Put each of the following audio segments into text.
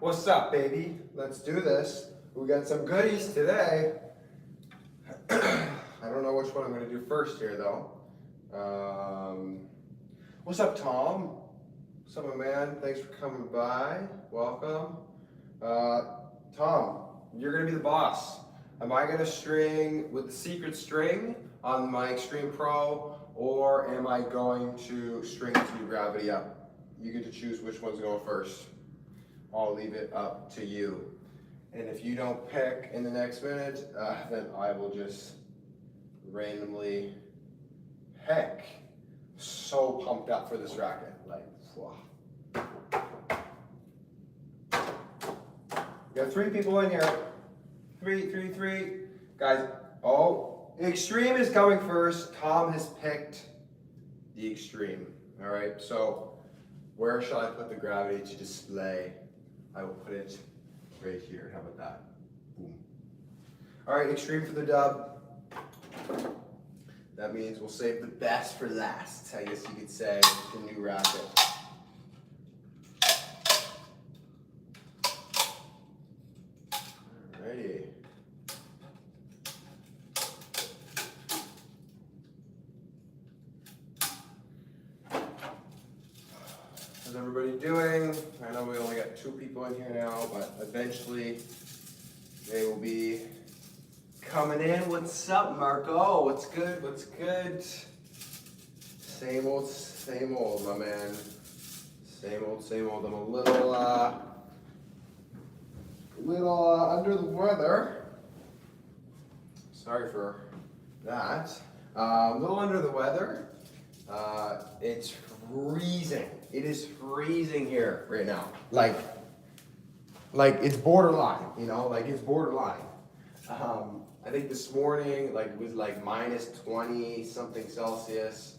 What's up, baby? Let's do this. We got some goodies today. I don't know which one I'm going to do first here, though. What's up, Tom? What's up, my man? Thanks for coming by. Welcome. Tom, you're going to be the boss. Am I going to string with the secret string on my Extreme Pro, or am I going to string to gravity up? You get to choose which one's going first. I'll leave it up to you. And if you don't pick in the next minute, then I will just randomly, heck, so pumped up for this racket. Like, wow. We got 3 people in here. Three. Guys, Extreme is coming first. Tom has picked the Extreme. All right, so where shall I put the gravity to display? I will put it right here. How about that? Boom. All right, Extreme for the dub. That means we'll save the best for last, I guess you could say, the new racket. Alrighty. How's everybody doing? I know we only got 2 people in here now, but eventually they will be coming in. What's up, Marco? What's good? What's good? Same old, my man. Same old. I'm a little under the weather. Sorry for that. A little under the weather. It's freezing. It is freezing here right now. Like it's borderline, you know, like it's borderline. I think this morning, like it was like minus 20 something Celsius.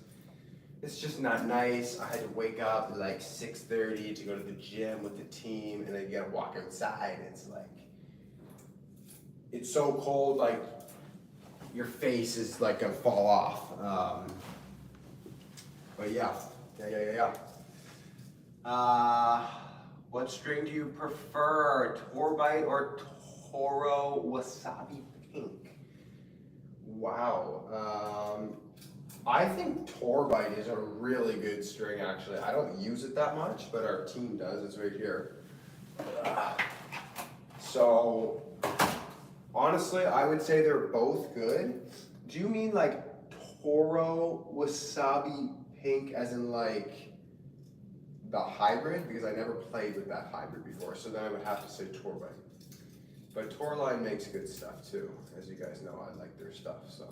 It's just not nice. I had to wake up at like 6:30 to go to the gym with the team, and then you gotta walk outside. It's like, it's so cold, like your face is like gonna fall off. But yeah. What string do you prefer, Torbite or Toro Wasabi Pink? Wow. I think Torbite is a really good string, actually. I don't use it that much, but our team does. It's right here. So, honestly, I would say they're both good. Do you mean like Toro Wasabi Pink as in like the hybrid? Because I never played with that hybrid before, so then I would have to say Torbite. But Torline makes good stuff too. As you guys know, I like their stuff, so.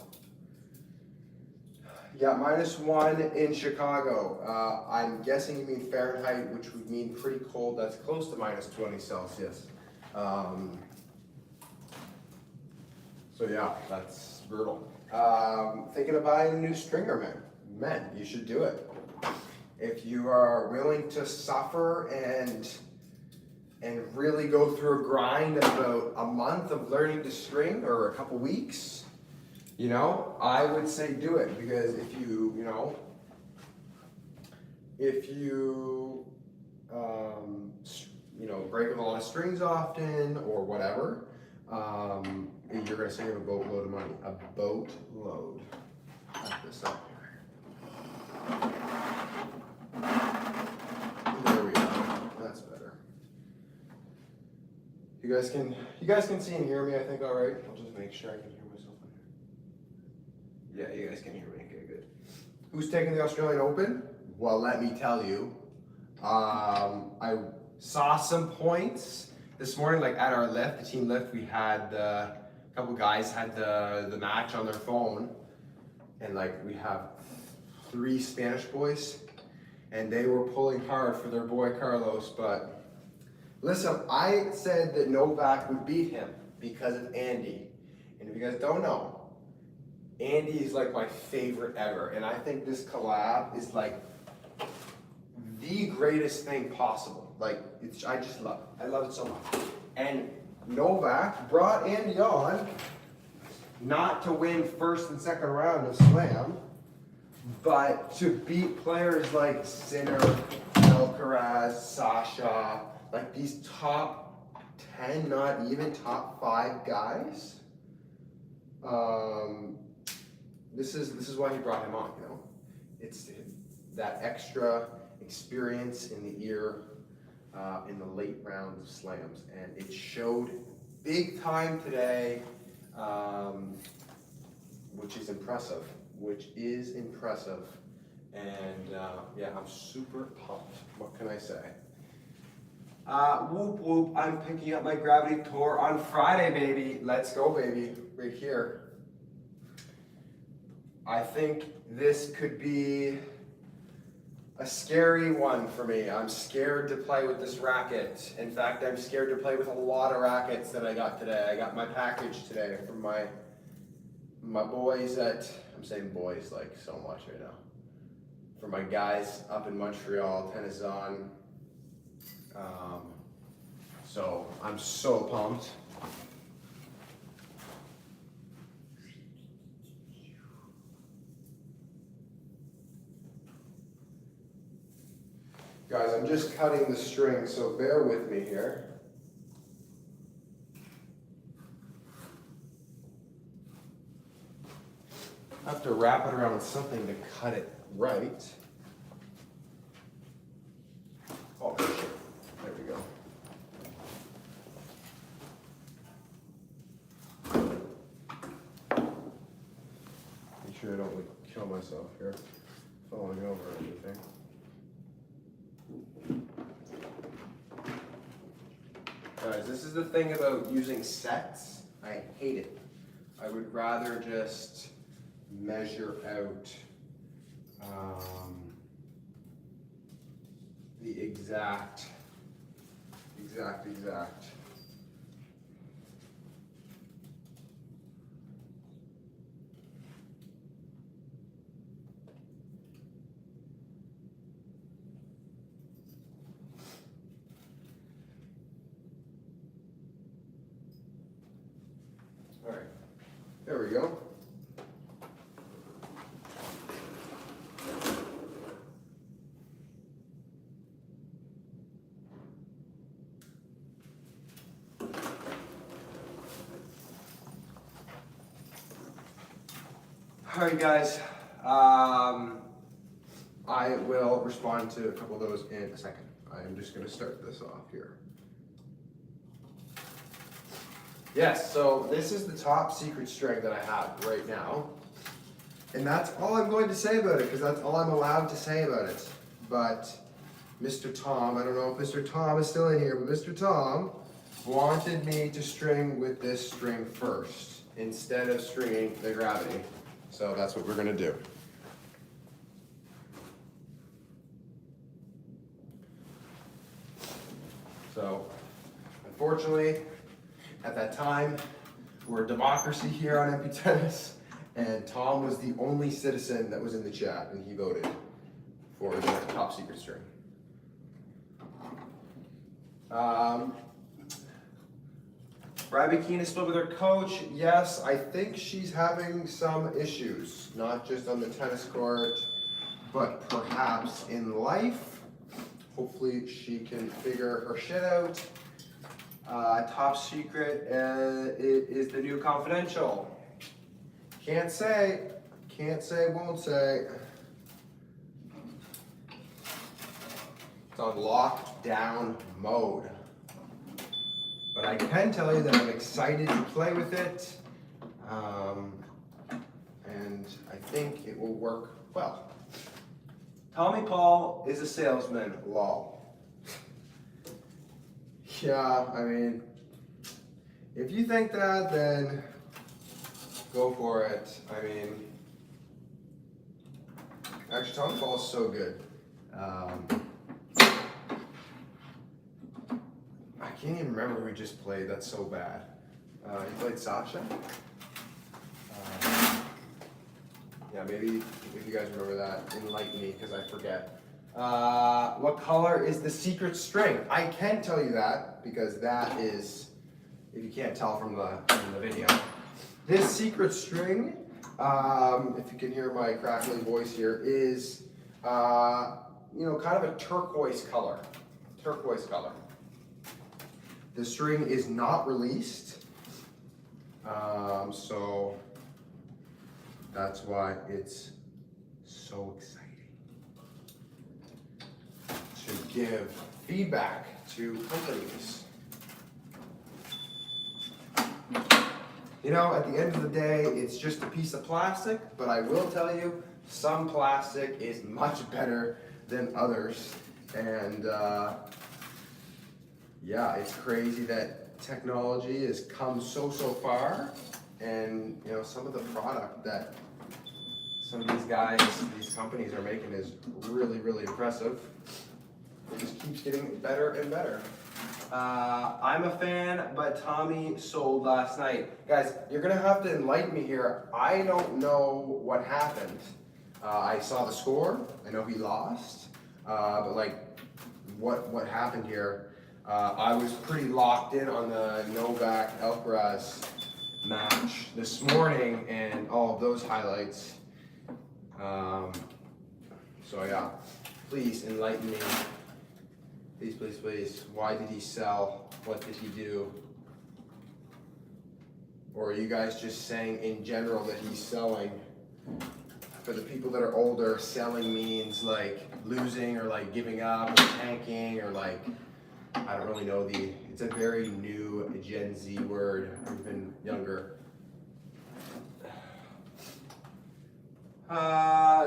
Yeah, -1 in Chicago. I'm guessing you mean Fahrenheit, which would mean pretty cold. That's close to -20 Celsius. So yeah, that's brutal. Thinking of buying a new stringer, man. Men, you should do it. If you are willing to suffer and really go through a grind of about a month of learning to string, or a couple weeks, you know, I would say do it, because if you break a lot of strings often or whatever, you're gonna save a boatload of money. A boatload. Put this up here. There we go. That's better. You guys can see and hear me, I think, all right? I'll just make sure I can hear myself in here. Yeah, you guys can hear me. Okay, good. Who's taking the Australian Open? Well, let me tell you. I saw some points this morning, like at our lift, the team lift, we had a couple guys had the match on their phone, and like we have 3 Spanish boys, and they were pulling hard for their boy Carlos. But listen, I said that Novak would beat him because of Andy. And if you guys don't know, Andy is like my favorite ever. And I think this collab is like the greatest thing possible. Like, I just love it. I love it so much. And Novak brought Andy on not to win first and second round of Slam, but to beat players like Sinner, Alcaraz, Sasha, like these top 10, not even top 5 guys. This is why he brought him on, you know. It's that extra experience in the ear in the late rounds of slams, and it showed big time today, which is impressive. And yeah, I'm super pumped. What can I say? Whoop whoop, I'm picking up my Gravity Tour on Friday, baby. Let's go, baby, right here. I think this could be a scary one for me. I'm scared to play with this racket. In fact, I'm scared to play with a lot of rackets that I got today. I got my package today from my boys at, I'm saying boys like so much right now. For my guys up in Montreal, Tennis On. So I'm so pumped. Guys, I'm just cutting the string, so bear with me here. I have to wrap it around with something to cut it right. Oh, shit. There we go. Make sure I don't like, kill myself here, falling over or anything. Guys, this is the thing about using sets. I hate it. I would rather just measure out the exact. All right, there we go. All right, guys. I will respond to a couple of those in a second. I'm just going to start this off here. Yes, so this is the top secret string that I have right now. And that's all I'm going to say about it, because that's all I'm allowed to say about it. But Mr. Tom, I don't know if Mr. Tom is still in here, but Mr. Tom wanted me to string with this string first, instead of stringing the Gravity. So that's what we're going to do. So, unfortunately, at that time, we're a democracy here on MP Tennis, and Tom was the only citizen that was in the chat, and he voted for the top secret string. Rabbit Keen is still with her coach. Yes, I think she's having some issues, not just on the tennis court, but perhaps in life. Hopefully she can figure her shit out. Top secret is the new confidential. Can't say, won't say. It's on lockdown mode. But I can tell you that I'm excited to play with it, and I think it will work well. Tommy Paul is a salesman, lol. Yeah, I mean, if you think that, then go for it. I mean, actually, Tommy Paul is so good. I can't even remember who we just played. That's so bad. He played Sasha. Yeah, maybe if you guys remember that, enlighten me because I forget. What color is the secret string? I can tell you that because that is, if you can't tell from the video, this secret string, if you can hear my crackly voice here, is kind of a turquoise color. The string is not released, so that's why it's so exciting to give feedback to companies. You know, at the end of the day, it's just a piece of plastic, but I will tell you, some plastic is much better than others. And yeah, it's crazy that technology has come so far. And you know, some of the product that some of these guys, these companies are making is really impressive. It just keeps getting better and better. I'm a fan, but Tommy sold last night. Guys, you're gonna have to enlighten me here. I don't know what happened. I saw the score. I know he lost, but like, what happened here? I was pretty locked in on the Novak Alcaraz match this morning and all of those highlights. So yeah, please enlighten me. Please. Why did he sell? What did he do? Or are you guys just saying in general that he's selling? For the people that are older, selling means like losing or like giving up or tanking or like, I don't really know it's a very new Gen Z word, even younger.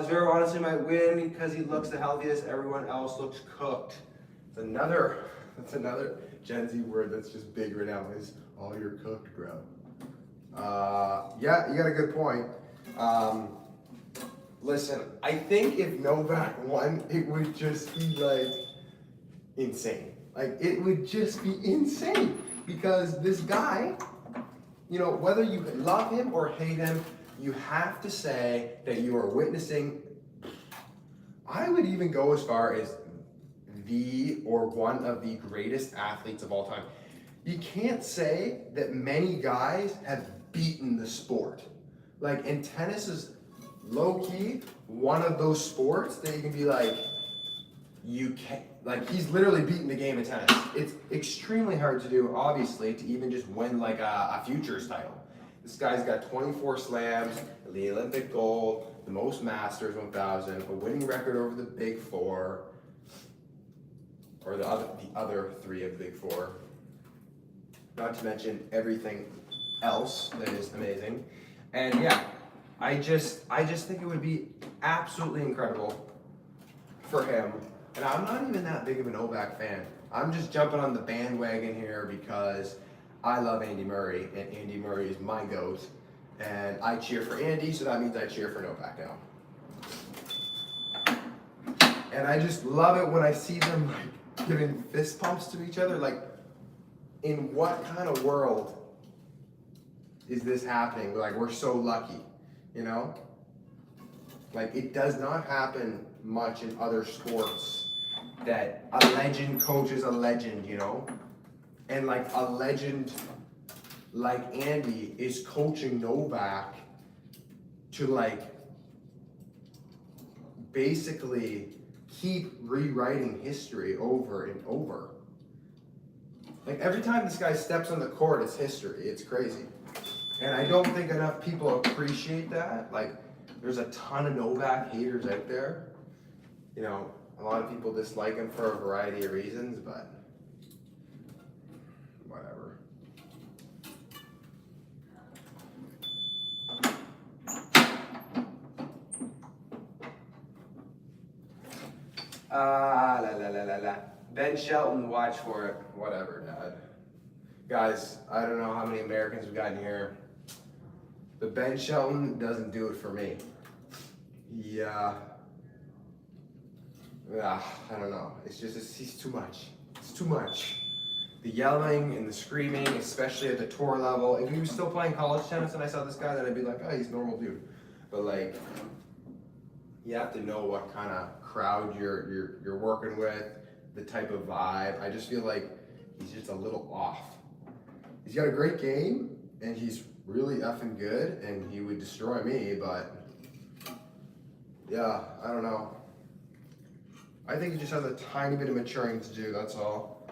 Zero honestly might win because he looks the healthiest. Everyone else looks cooked. That's another Gen Z word that's just big right now is, oh, you're cooked, bro. Yeah, you got a good point. Listen, I think if Novak won, it would just be like insane. Like it would just be insane because this guy, you know, whether you love him or hate him, you have to say that you are witnessing, I would even go as far as one of the greatest athletes of all time. You can't say that many guys have beaten the sport. Like, and tennis is low-key one of those sports that you can be like, you can't, like he's literally beaten the game of tennis. It's extremely hard to do, obviously, to even just win like a futures title. This guy's got 24 slams, the Olympic gold, the most Masters 1000, a winning record over the Big Four, or the other three of the Big Four. Not to mention everything else that is amazing. And yeah, I just think it would be absolutely incredible for him. And I'm not even that big of a Novak fan. I'm just jumping on the bandwagon here because I love Andy Murray, and Andy Murray is my GOAT. And I cheer for Andy, so that means I cheer for Novak now. And I just love it when I see them like giving fist pumps to each other. Like, in what kind of world is this happening? Like, we're so lucky, you know? Like, it does not happen much in other sports that a legend coaches a legend, you know? And like a legend like Andy is coaching Novak to like basically keep rewriting history over and over. Like every time this guy steps on the court, it's history. It's crazy. And I don't think enough people appreciate that. Like there's a ton of Novak haters out there. You know, a lot of people dislike him for a variety of reasons, but whatever. Ben Shelton, watch for it. Whatever, Dad. Guys, I don't know how many Americans we've got in here, but Ben Shelton doesn't do it for me. Yeah, I don't know. He's too much. It's too much. The yelling and the screaming, especially at the tour level. If he was still playing college tennis and I saw this guy, then I'd be like, oh, he's a normal dude. But like, you have to know what kind of crowd you're working with, the type of vibe. I just feel like he's just a little off. He's got a great game, and he's really effing good, and he would destroy me, but yeah, I don't know. I think he just has a tiny bit of maturing to do, that's all.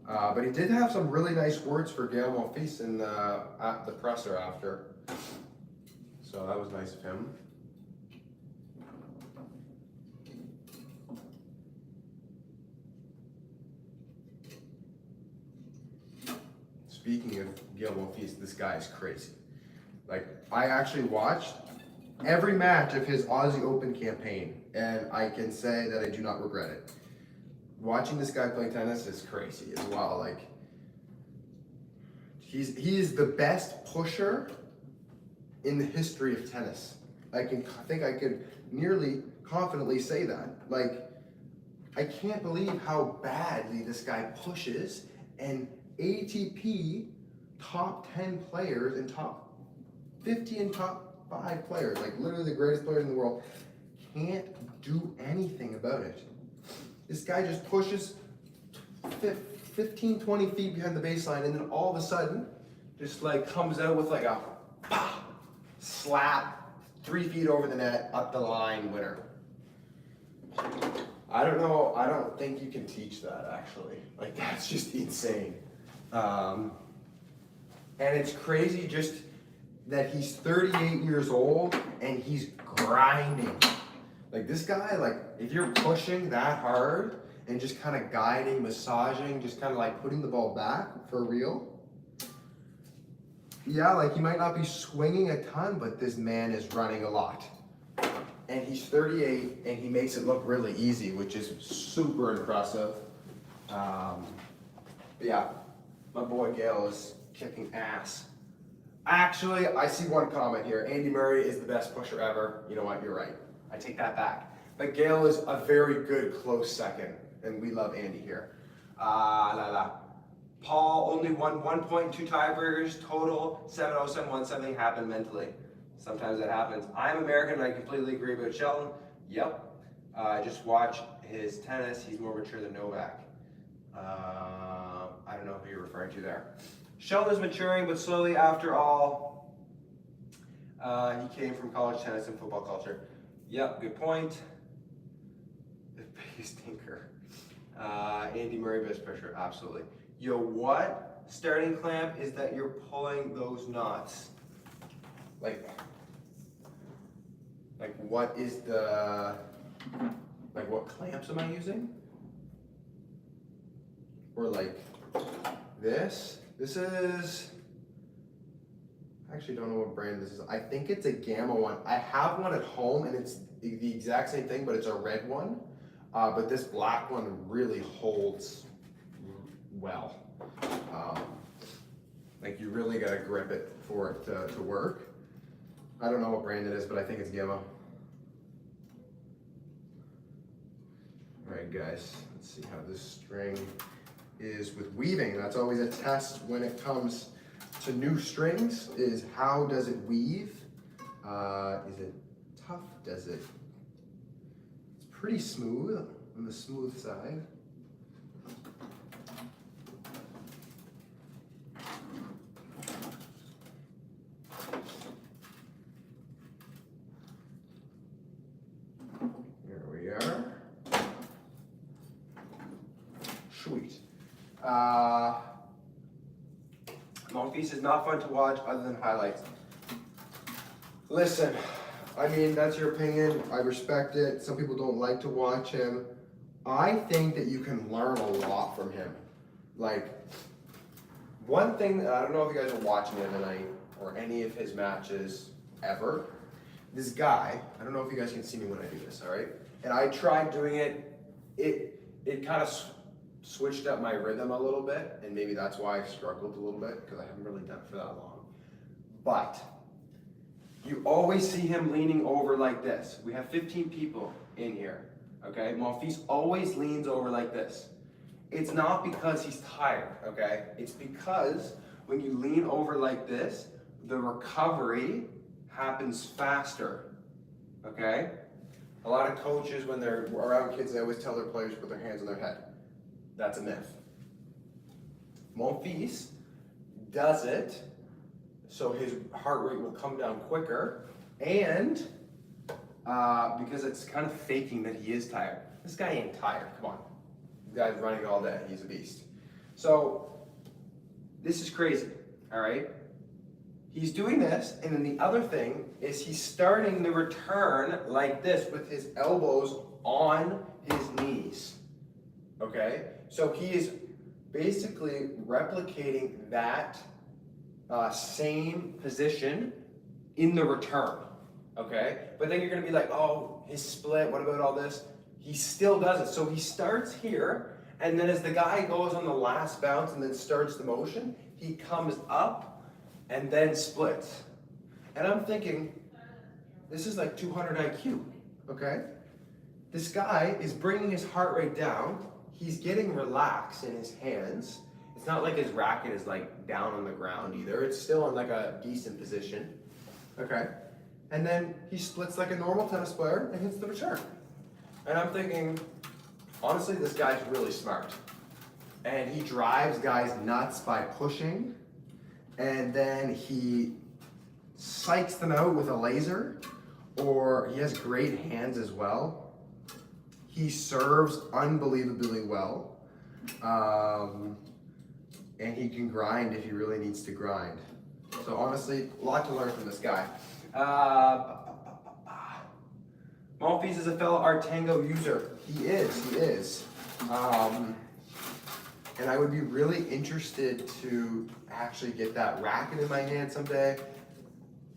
But he did have some really nice words for Gael Monfils at the presser after. So that was nice of him. Speaking of Gael Monfils, this guy is crazy. Like, I actually watched every match of his Aussie Open campaign, and I can say that I do not regret it. Watching this guy play tennis is crazy as well. Like, he's the best pusher in the history of tennis. I think I could nearly confidently say that. Like, I can't believe how badly this guy pushes, and ATP top 10 players and top 50 and top 5 players, like literally the greatest players in the world, can't do anything about it. This guy just pushes 15, 20 feet behind the baseline, and then all of a sudden, just like comes out with like a slap 3 feet over the net, up the line, winner. I don't know, I don't think you can teach that actually. Like, that's just insane. And it's crazy just that he's 38 years old and he's grinding. Like, this guy, like, if you're pushing that hard and just kind of guiding, massaging, just kind of like putting the ball back for real, yeah, like, he might not be swinging a ton, but this man is running a lot. And he's 38 and he makes it look really easy, which is super impressive. Yeah, my boy Gael is kicking ass. Actually, I see one comment here. Andy Murray is the best pusher ever. You know what? You're right. I take that back. But Gael is a very good close second, and we love Andy here. Paul only won 1.2 tiebreakers total. 7-0, 7-1. Something happened mentally. Sometimes that happens. I'm American, and I completely agree with Sheldon. Yep. Just watch his tennis. He's more mature than Novak. I don't know who you're referring to there. Sheldon's maturing, but slowly after all. He came from college tennis and football culture. Yep, good point. The biggest thinker. Andy Murray, best pusher, absolutely. Yo, what starting clamp is that you're pulling those knots? Like what is the, like what clamps am I using? Or like this? This is, I actually don't know what brand this is. I think it's a Gamma one. I have one at home and it's the exact same thing, but it's a red one. But this black one really holds well. Like, you really gotta grip it for it to work. I don't know what brand it is, but I think it's Gamma. All right, guys, let's see how this string is with weaving. That's always a test when it comes to new strings, is how does it weave? Is it tough? It's pretty smooth, on the smooth side. Here we are. Sweet. Monfils is not fun to watch other than highlights. Listen, I mean, that's your opinion. I respect it. Some people don't like to watch him. I think that you can learn a lot from him. Like, one thing that I don't know if you guys are watching him tonight or any of his matches ever. This guy, I don't know if you guys can see me when I do this, all right? And I tried doing it. It kind of switched up my rhythm a little bit, and maybe that's why I struggled a little bit, because I haven't really done it for that long. But you always see him leaning over like this. We have 15 people in here, okay? Monfils always leans over like this. It's not because he's tired, okay? It's because when you lean over like this, the recovery happens faster, okay? A lot of coaches, when they're around kids, they always tell their players to put their hands on their head. That's a myth. Monfils does it so his heart rate will come down quicker, and because it's kind of faking that he is tired. This guy ain't tired, come on. The guy's running all day, he's a beast. So this is crazy, all right? He's doing this, and then the other thing is he's starting the return like this with his elbows on his knees, okay? So he is basically replicating that same position in the return, okay? But then you're gonna be like, oh, his split, what about all this? He still does it. So he starts here, and then as the guy goes on the last bounce and then starts the motion, he comes up and then splits. And I'm thinking, this is like 200 IQ, okay? This guy is bringing his heart rate down. He's getting relaxed in his hands. It's not like his racket is like down on the ground either. It's still in like a decent position, okay? And then he splits like a normal tennis player and hits the return. And I'm thinking, honestly, this guy's really smart. And he drives guys nuts by pushing, and then he psychs them out with a laser, or he has great hands as well. He serves unbelievably well, and he can grind if he really needs to grind. So honestly, a lot to learn from this guy. Monfils is a fellow Artango user. He is. And I would be really interested to actually get that racket in my hand someday.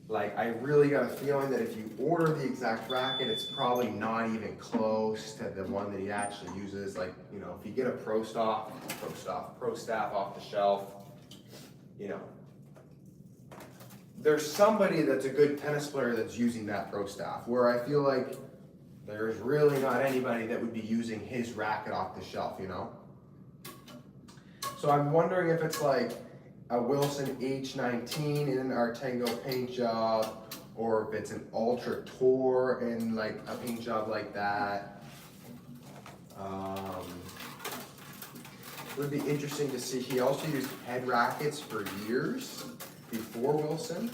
Like, I really got a feeling that if you order the exact racket, it's probably not even close to the one that he actually uses. Like, you know, if you get a pro staff off the shelf, you know, there's somebody that's a good tennis player that's using that pro staff, where I feel like there's really not anybody that would be using his racket off the shelf, you know? So I'm wondering if it's like a Wilson H19 in an Artango paint job, or if it's an Ultra Tour in like a paint job like that. It would be interesting to see. He also used head rackets for years before Wilson.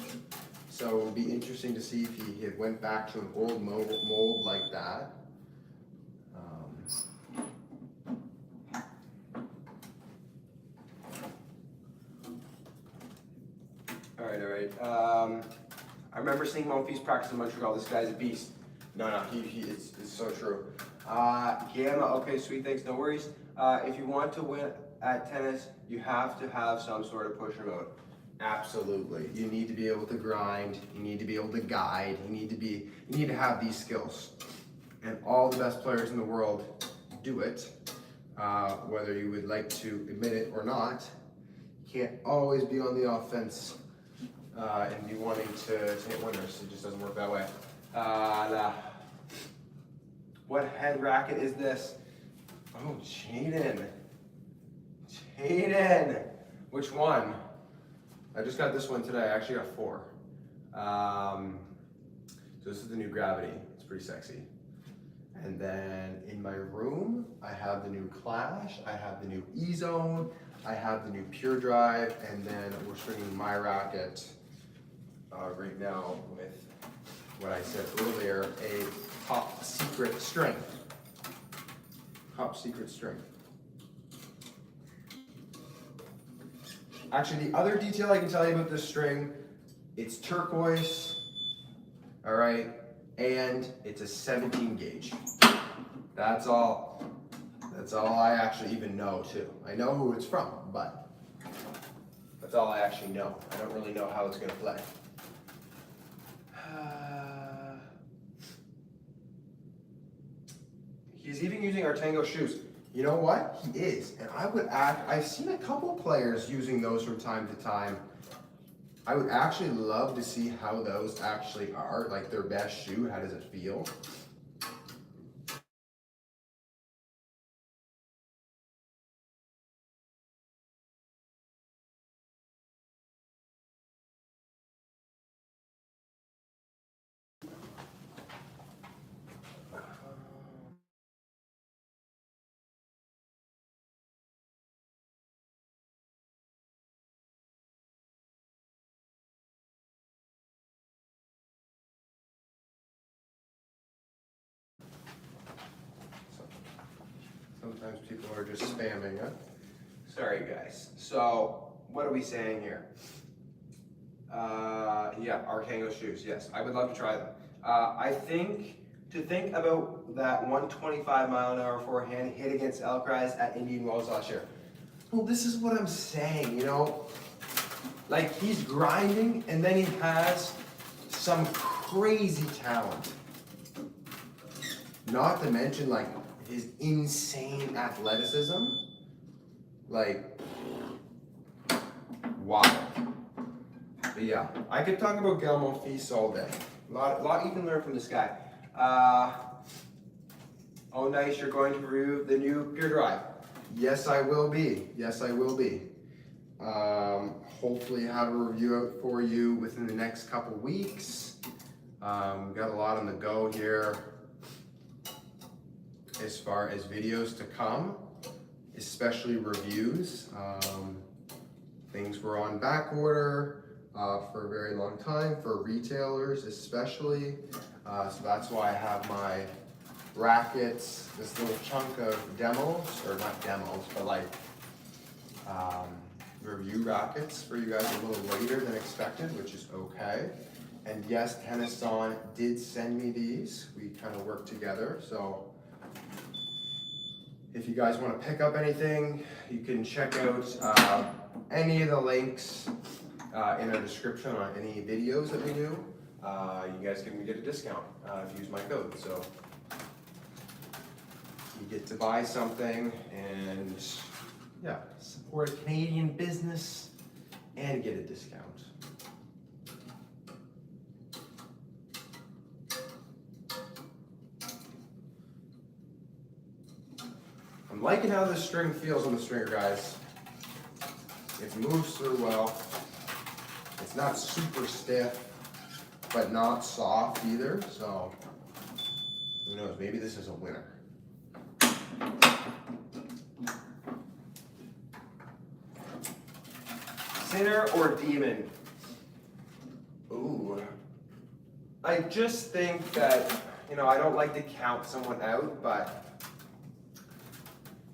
So it would be interesting to see if he had went back to an old mold like that. All right. I remember seeing Monfils practice in Montreal. This guy's a beast. No, it's so true. Gamma, okay, sweet, thanks, no worries. If you want to win at tennis, you have to have some sort of push remote. Absolutely. You need to be able to grind. You need to be able to guide. You need to have these skills. And all the best players in the world do it. Whether you would like to admit it or not, you can't always be on the offense and be wanting to hit winners. It just doesn't work that way. What head racket is this? Oh, Jaden. Which one? I just got this one today. I actually got 4. So this is the new Gravity. It's pretty sexy. And then in my room, I have the new Clash. I have the new E-Zone. I have the new Pure Drive. And then we're stringing my racket right now with what I said earlier, a top secret string. Top secret string. Actually, the other detail I can tell you about this string, it's turquoise, all right, and it's a 17 gauge. That's all I actually even know too. I know who it's from, but that's all I actually know. I don't really know how it's gonna play. He's even using Artango shoes. You know what? He is. And I've seen a couple players using those from time to time. I would actually love to see how those actually are, like their best shoe. How does it feel? Sometimes people are just spamming it. Sorry guys. So what are we saying here? Yeah, Arcangel shoes. Yes, I would love to try them. I think to think about that 125 mile an hour forehand hit against Elkrise at Indian Wells last year. Well, this is what I'm saying, you know, like he's grinding and then he has some crazy talent. Not to mention like his insane athleticism. Like, wow. But yeah, I could talk about Gael Monfils all day. A lot you can learn from this guy. Oh nice, you're going to review the new Gear Drive. Yes, I will be. Yes, I will be. Hopefully have a review out for you within the next couple weeks. We've got a lot on the go here as far as videos to come, especially reviews. Things were on back order for a very long time for retailers especially. So that's why I have my Rackets, this little chunk of demos, or not demos, but like review rackets for you guys a little later than expected, which is okay. And yes, Tennis On did send me these. We kind of worked together. So if you guys want to pick up anything, you can check out any of the links in our description on any videos that we do. You guys can get a discount if you use my code. So you get to buy something and yeah, support a Canadian business and get a discount. I'm liking how this string feels on the stringer, guys. It moves through well. It's not super stiff, but not soft either. So who knows, maybe this is a winner. Sinner or Demon? Ooh. I just think that, you know, I don't like to count someone out, but,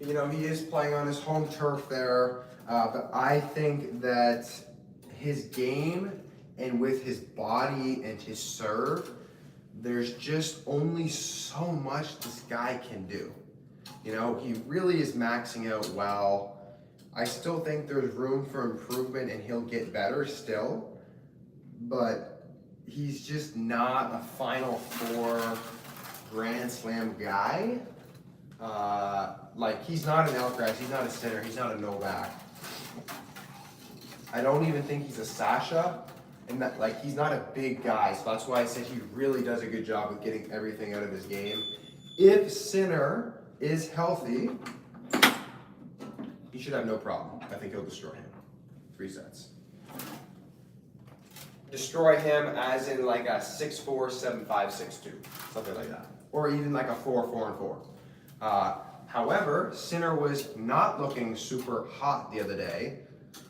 you know, he is playing on his home turf there. But I think that his game and with his body and his serve, there's just only so much this guy can do. You know, he really is maxing out well. I still think there's room for improvement and he'll get better still, but he's just not a Final Four Grand Slam guy. Like, he's not an Elkrise, he's not a Sinner, he's not a Novak. I don't even think he's a Sasha, and that, like, he's not a big guy, so that's why I said he really does a good job with getting everything out of his game. If Sinner is healthy, he should have no problem. I think he'll destroy him. 3 sets. Destroy him as in like a 6-4, 7-5, 6-2, something like that. Or even like a 4-4-4. However, Sinner was not looking super hot the other day.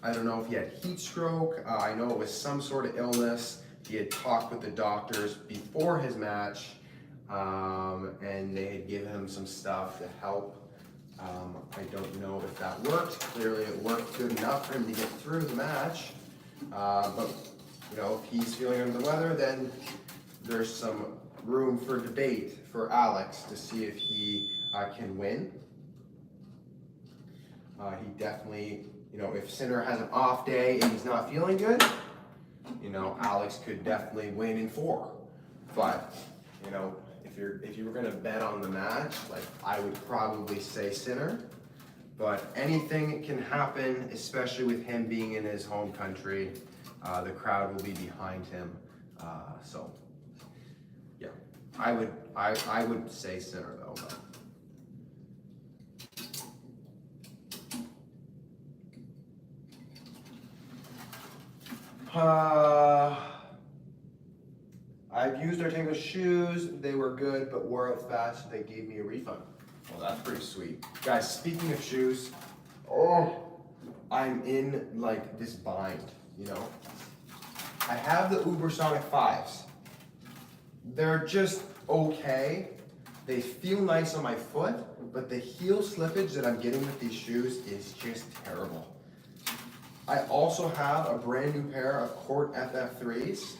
I don't know if he had heat stroke. I know it was some sort of illness. He had talked with the doctors before his match, and they had given him some stuff to help. I don't know if that worked. Clearly it worked good enough for him to get through the match. But you know, if he's feeling under the weather, then there's some room for debate for Alex to see if he can win. He definitely, you know, if Sinner has an off day and he's not feeling good, you know, Alex could definitely win in 4. But, you know, if you were gonna bet on the match, like, I would probably say Sinner. But anything can happen, especially with him being in his home country. The crowd will be behind him. So yeah, I would say Sinner though. I've used Arcangel shoes. They were good, but wore out fast, so they gave me a refund. Well, that's pretty sweet. Guys, speaking of shoes, I'm in like this bind, you know? I have the Ubersonic 5s. They're just okay. They feel nice on my foot, but the heel slippage that I'm getting with these shoes is just terrible. I also have a brand new pair of Court FF3s.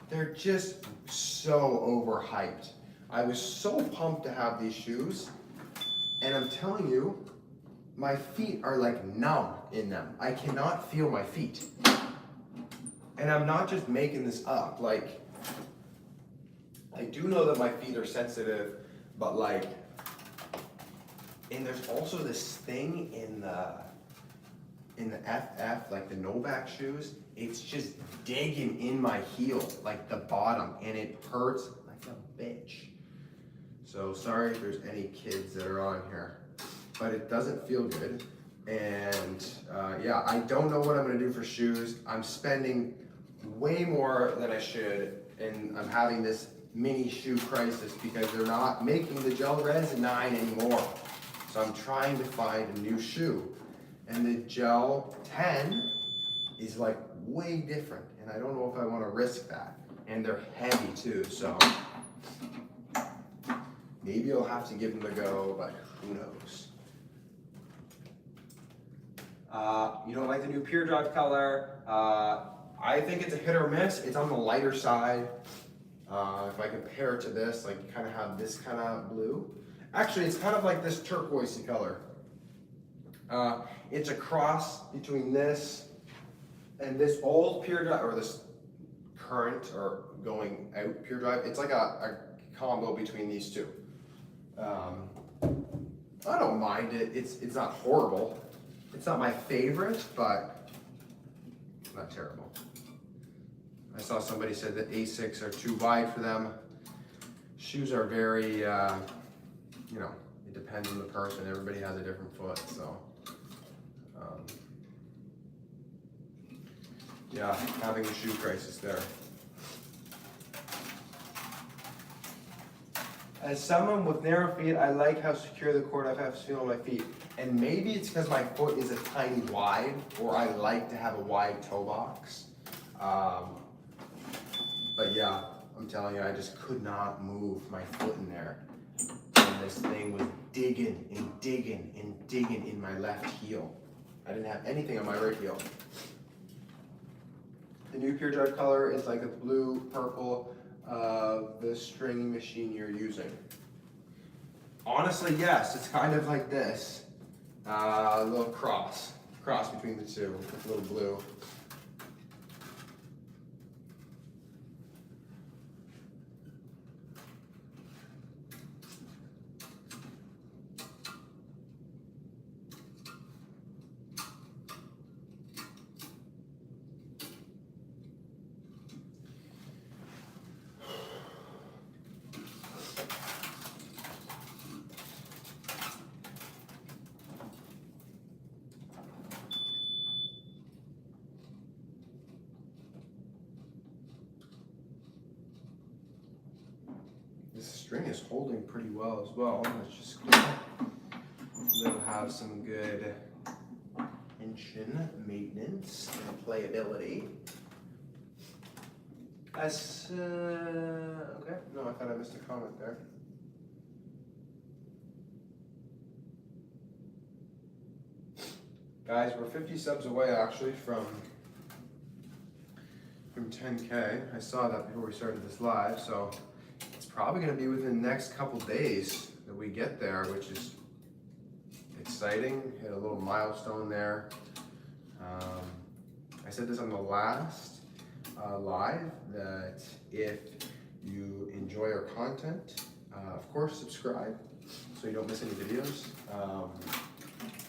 They're just so overhyped. I was so pumped to have these shoes, and I'm telling you, my feet are like numb in them. I cannot feel my feet. And I'm not just making this up. Like, I do know that my feet are sensitive, but like, and there's also this thing in the FF, like the Novak shoes, it's just digging in my heel, like the bottom, and it hurts like a bitch. So sorry if there's any kids that are on here, but it doesn't feel good. And yeah, I don't know what I'm gonna do for shoes. I'm spending way more than I should, and I'm having this mini shoe crisis because they're not making the Gel Res 9 anymore. So I'm trying to find a new shoe. And the Gel 10 is like way different, and I don't know if I want to risk that. And they're heavy too, so maybe I'll have to give them a go, but who knows. You don't like the new Pure Drive color? I think it's a hit or miss. It's on the lighter side. If I compare it to this, like you kind of have this kind of blue. Actually, it's kind of like this turquoisey color. It's a cross between this and this old Pure Drive, or this current or going out Pure Drive. It's like a combo between these two. I don't mind it. It's not horrible. It's not my favorite, but not terrible. I saw somebody said that Asics are too wide for them. Shoes are very, you know, it depends on the person. Everybody has a different foot, so. Yeah, having a shoe crisis there. As someone with narrow feet, I like how secure the Court FFs feel on my feet. And maybe it's because my foot is a tiny wide, or I like to have a wide toe box. But yeah, I'm telling you, I just could not move my foot in there. And this thing was digging and digging and digging in my left heel. I didn't have anything on my right heel. The new Pure Drive color is like a blue purple of the string machine you're using. Honestly, yes, it's kind of like this. A little cross between the two, with a little blue. This string is holding pretty well as well, which is cool. It'll have some good tension maintenance and playability. Okay, no, I thought I missed a comment there. Guys, we're 50 subs away actually from 10K. I saw that before we started this live, so it's probably going to be within the next couple days that we get there, which is exciting. Hit a little milestone there. I said this on the last live, that if you enjoy our content, of course subscribe so you don't miss any videos.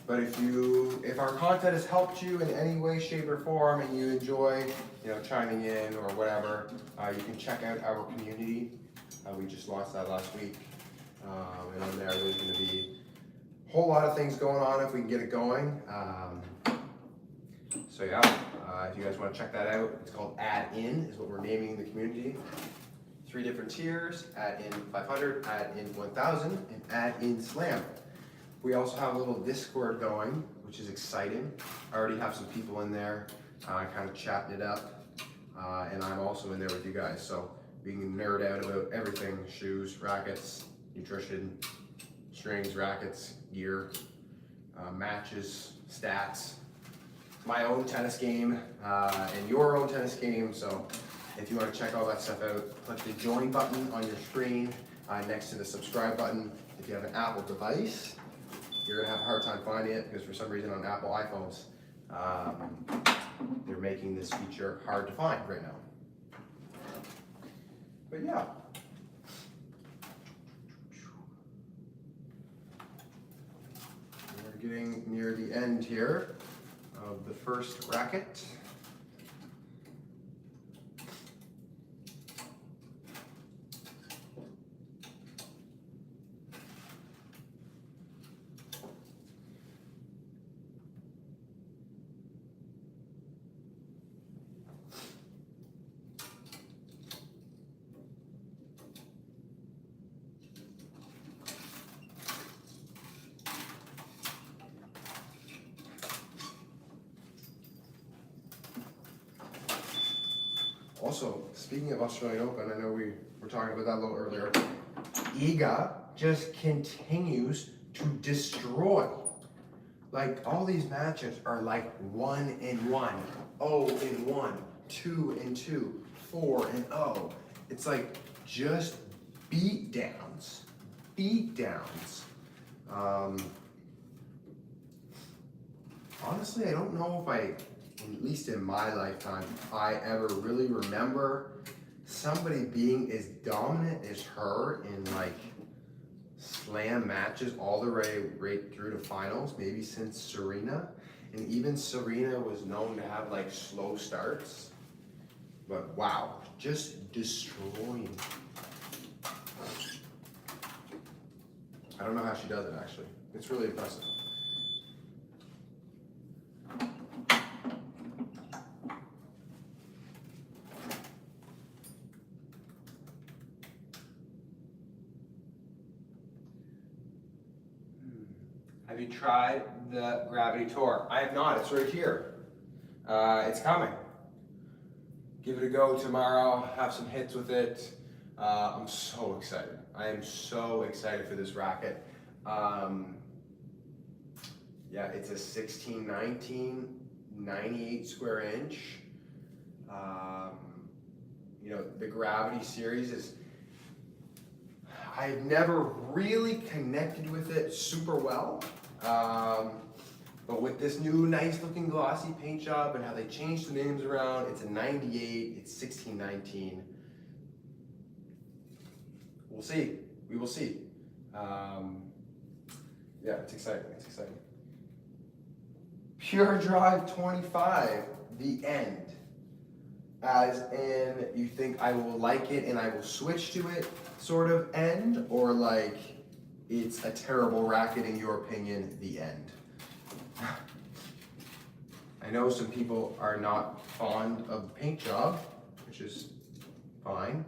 But if our content has helped you in any way, shape, or form, and you enjoy, you know, chiming in or whatever, you can check out our community. We just launched that last week, and on there's going to be a whole lot of things going on if we can get it going. So yeah, if you guys want to check that out, it's called Add In, is what we're naming the community. 3 different tiers: Add In 500, Add In 1000, and Add In Slam. We also have a little Discord going, which is exciting. I already have some people in there, kind of chatting it up, and I'm also in there with you guys. So we can nerd out about everything: shoes, rackets, nutrition, strings, rackets, gear, matches, stats, my own tennis game, and your own tennis game. So if you want to check all that stuff out, click the join button on your screen next to the subscribe button. If you have an Apple device, you're gonna have a hard time finding it because for some reason on Apple iPhones, they're making this feature hard to find right now. But yeah. We're getting near the end here of the first racket. Also, speaking of Australian Open, I know we were talking about that a little earlier. Iga just continues to destroy. Like, all these matches are like 1-1, 0-1, 2-2, 4-0. It's like just beat downs. Honestly, I don't know if at least in my lifetime, I ever really remember somebody being as dominant as her in like slam matches all the way right through to finals, maybe since Serena. And even Serena was known to have like slow starts. But wow, just destroying. I don't know how she does it actually. It's really impressive. Have you tried the Gravity Tour? I have not, it's right here. It's coming. Give it a go tomorrow, have some hits with it. I'm so excited. I am so excited for this racket. Yeah, it's a 16-19, 98 square inch. You know, the Gravity series is, I've never really connected with it super well. But with this new nice looking glossy paint job and how they changed the names around, it's a 98, it's 16-19. We'll see, we will see. Yeah, it's exciting, it's exciting. Pure Drive 25, the end. As in, you think I will like it and I will switch to it sort of end, or like it's a terrible racket in your opinion, the end. I know some people are not fond of the paint job, which is fine.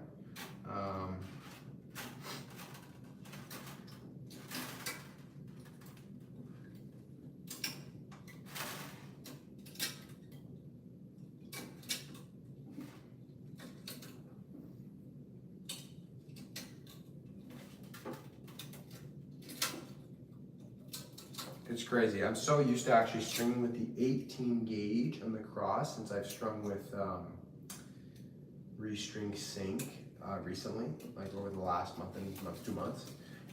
It's crazy. I'm so used to actually stringing with the 18 gauge on the cross since I've strung with Restring Sync recently, like over the last month and 2 months.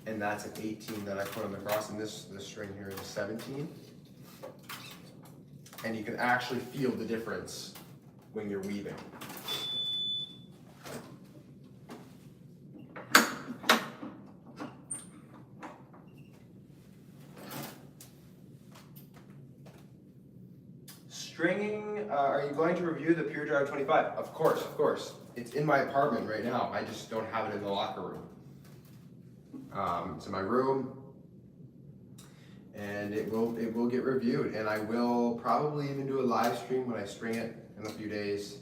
And that's an 18 that I put on the cross, and this string here is a 17. And you can actually feel the difference when you're weaving. Stringing, are you going to review the Pure Drive 25? Of course, of course. It's in my apartment right now. I just don't have it in the locker room. It's in my room, and it will get reviewed. And I will probably even do a live stream when I string it in a few days,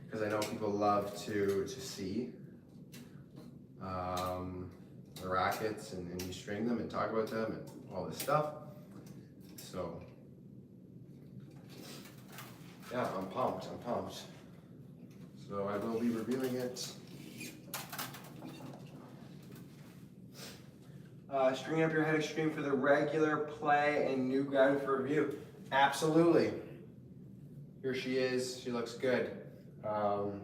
because I know people love to see the rackets and you string them and talk about them and all this stuff. So. Yeah, I'm pumped. So I will be reviewing it. Stringing up your head extreme for the regular play and new gravity for review. Absolutely. Here she is. She looks good. And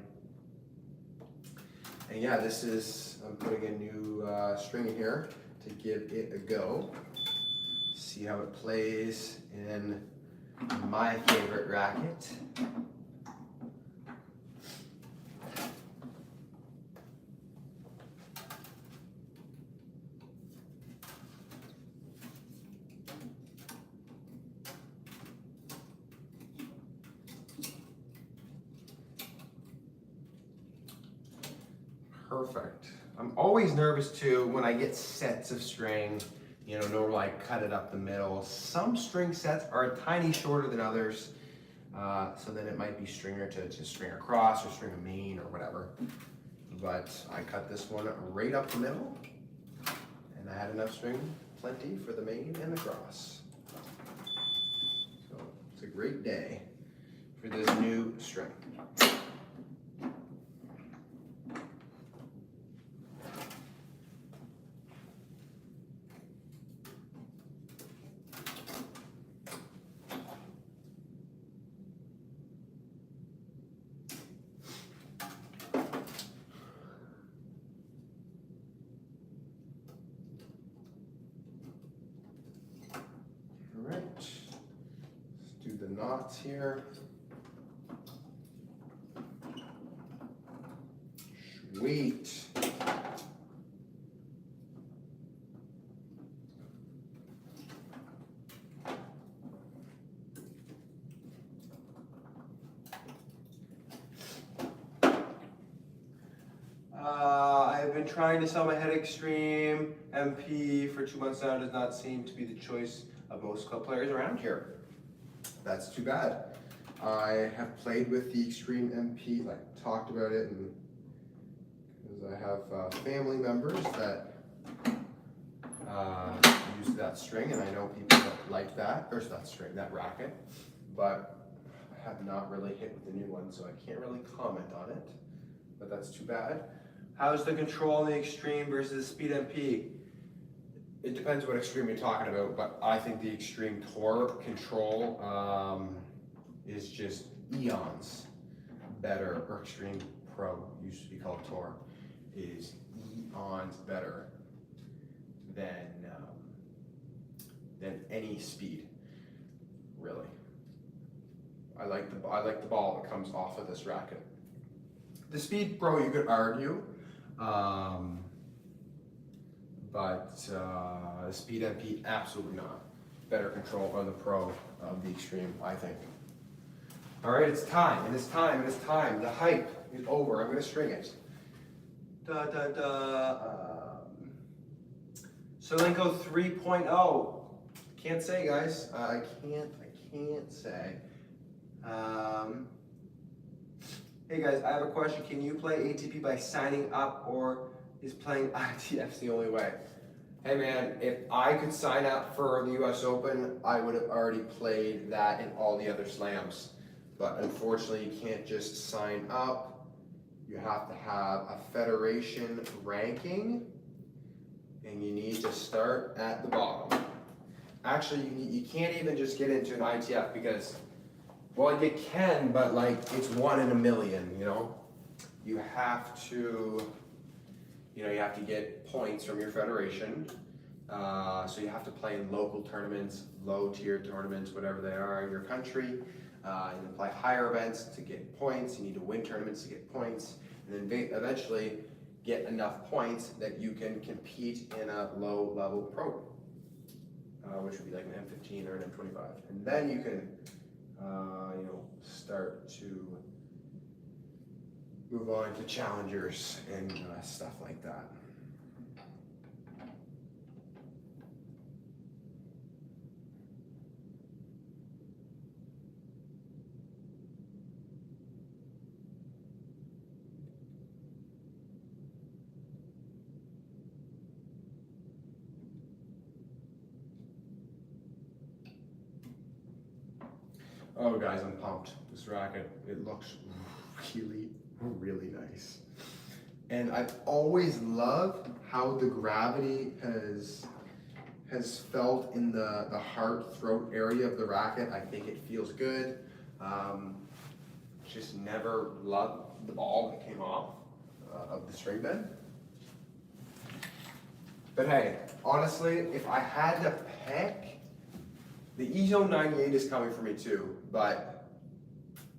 yeah, this is, I'm putting a new string in here to give it a go. See how it plays in my favorite racket. Perfect. I'm always nervous too when I get sets of string. You know, normally I cut it up the middle. Some string sets are a tiny shorter than others. So then it might be stringer to string across or string a main or whatever. But I cut this one right up the middle. And I had enough string, plenty for the main and the cross. So it's a great day for this new string. Let's do the knots here. Sweet. I've been trying to sell my head extreme MP for 2 months now. Does not seem to be the choice of most club players around here. That's too bad. I have played with the Extreme MP, like talked about it, and because I have family members that use that string, and I know people that like that, or that string, that racket, but I have not really hit with the new one, so I can't really comment on it, but that's too bad. How's the control on the Extreme versus the Speed MP? It depends what extreme you're talking about, but I think the Extreme Tour control is just eons better, or Extreme Pro, used to be called Tour, is eons better than any speed, really. I like the ball that comes off of this racket. The Speed Pro, you could argue, but the Speed MP, absolutely not. Better control on the Pro of the Extreme, I think. All right, it's time, and it's time, and it's time. The hype is over. I'm gonna string it. Da da da. Solenko 3.0. Can't say, guys. I can't say. Hey guys, I have a question. Can you play ATP by signing up, or is playing ITF the only way? Hey man, if I could sign up for the US Open, I would have already played that in all the other slams. But unfortunately, you can't just sign up. You have to have a federation ranking, and you need to start at the bottom. Actually, you can't even just get into an ITF because, well, you can, but like it's 1 in a million, you know? You have to, you have to get points from your federation. So you have to play in local tournaments, low-tier tournaments, whatever they are in your country. And then play higher events to get points. You need to win tournaments to get points. And then eventually get enough points that you can compete in a low-level pro, which would be like an M15 or an M25. And then you can, start to move on to challengers and stuff like that. Oh guys, I'm pumped. This racket, it looks really, really nice. And I've always loved how the gravity has has felt in the heart, throat area of the racket. I think it feels good. Just never loved the ball that came off of the string bed. But hey, honestly, if I had to pick, the E-Zone 98 is coming for me too, but